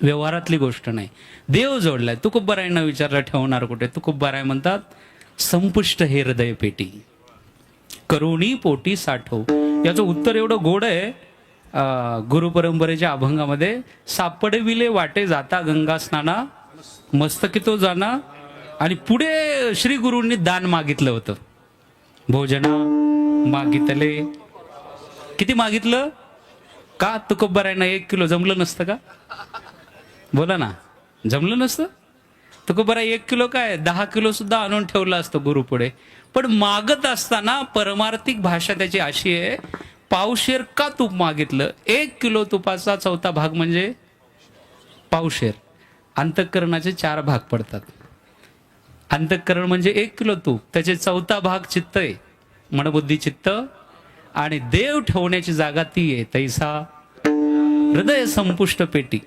[SPEAKER 1] व्यवहारातली गोष्ट नाही. देव जोडलाय. तुकोबारायांना विचारलं ठेवणार कुठे? तुकोबाराय म्हणतात संपुष्ट हे हृदय पेटी, करुणी पोटी साठव. याचं उत्तर एवढं गोड आहे. गुरुपरंपरेच्या अभंगामध्ये, सापडविले वाटे जाता गंगा स्नाना, मस्तकी तो जाना. आणि पुढे श्री गुरूंनी दान मागितलं होतं. भोजना मागितले. किती मागितलं? का तुकोबारायांना 1 किलो जमलं नसतं का? बोला ना, जमलं नसतं तुकोबरा 1 किलो काय 10 किलो सुद्धा आणून ठेवलं असतं गुरु पुढे. पण मागत असताना परमार्थिक भाषा त्याची अशी आहे, पावशेर का तूप मागितलं? 1 किलो तुपाचा 4था भाग म्हणजे पावशेर. अंतःकरणाचे 4 भाग पडतात. अंतःकरण म्हणजे 1 किलो तूप, त्याचे 4था भाग चित्त आहे, मनबुद्धी चित्त. आणि देव ठेवण्याची जागा ती आहे. तैसा हृदय संपुष्ट पेटी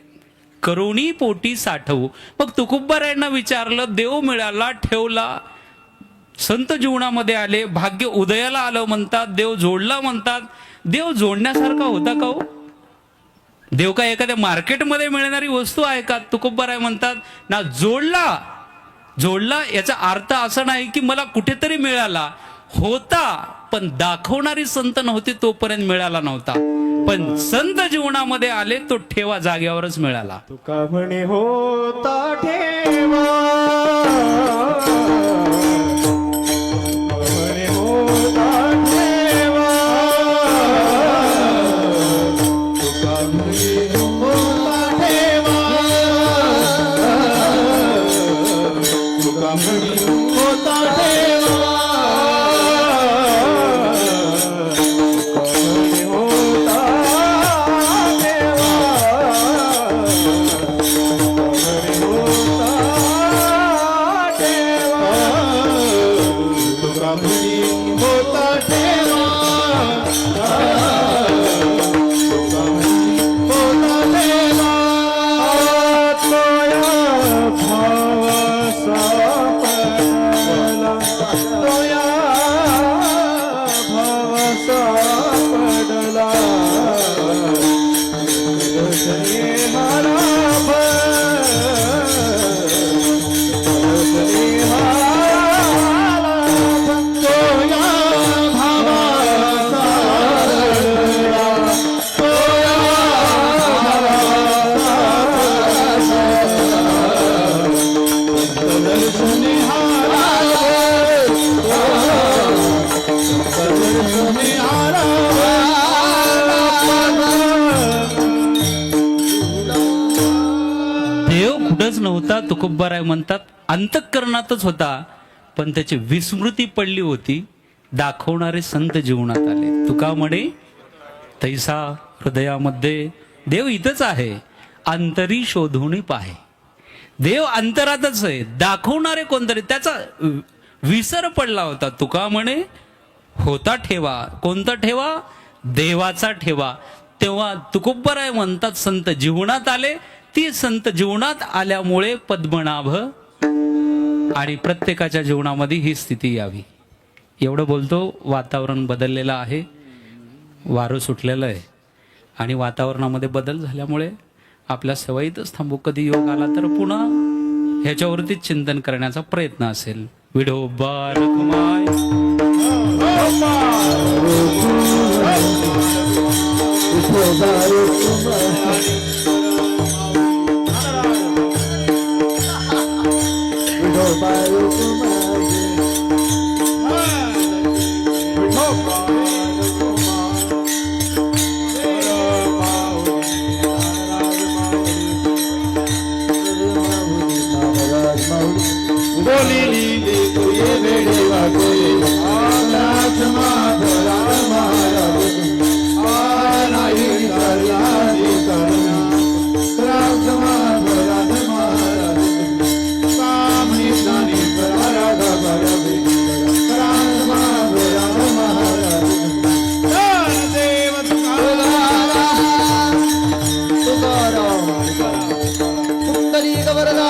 [SPEAKER 1] करुणी पोटी साठवू. मग तुकोबारायांना विचारलं, देव मिळाला, ठेवला, संत जीवनामध्ये आले, भाग्य उदयाला आलं म्हणतात, देव जोडला म्हणतात. देव जोडण्यासारखा होता का हो? देव काय एखाद्या मार्केटमध्ये मिळणारी वस्तू आहे का? तुकोबाराय म्हणतात ना, जोडला याचा अर्थ असा नाही की मला कुठेतरी मिळाला होता, पण दाखवणारी संत नव्हती तोपर्यंत मिळाला नव्हता. पण संत जीवनामध्ये आले तो ठेवा जागेवरच मिळाला.
[SPEAKER 5] तुका म्हणे होता ठेवा, म्हणे होता ठेवा, तुका म्हणे होता ठेवा, तुका म्हणे होता ठेवा,
[SPEAKER 1] नव्हता. तुकोबाराय म्हणतात अंतःकरणातच होता, पण त्याची विस्मृती पडली होती. दाखवणारे संत जीवनात आले. तुका म्हणे तैसा हृदयामध्ये देव इथंच आहे, अंतरी शोधून पाहे. देव अंतरातच आहे, दाखवणारे कोणतरी, त्याचा विसर पडला होता. तुका म्हणे होता ठेवा. कोणता ठेवा? देवाचा ठेवा. तेव्हा तुकोबाराय म्हणतात संत जीवनात आले. ती संत जीवनात आल्यामुळे पद्मनाभ आणि प्रत्येकाच्या जीवनामध्ये ही स्थिती यावी. एवढं बोलतो. वातावरण बदललेलं आहे, वारं सुटलेलं आहे आणि वातावरणामध्ये बदल झाल्यामुळे आपल्या सवयीतच थांबू. कधी योग आला तर पुन्हा ह्याच्यावरतीच चिंतन करण्याचा प्रयत्न असेल. विठोबा रखुमाई.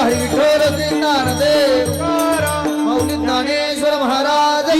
[SPEAKER 3] विठ्ठल श्री ज्ञानदेव माऊली ज्ञानेश्वर महाराज.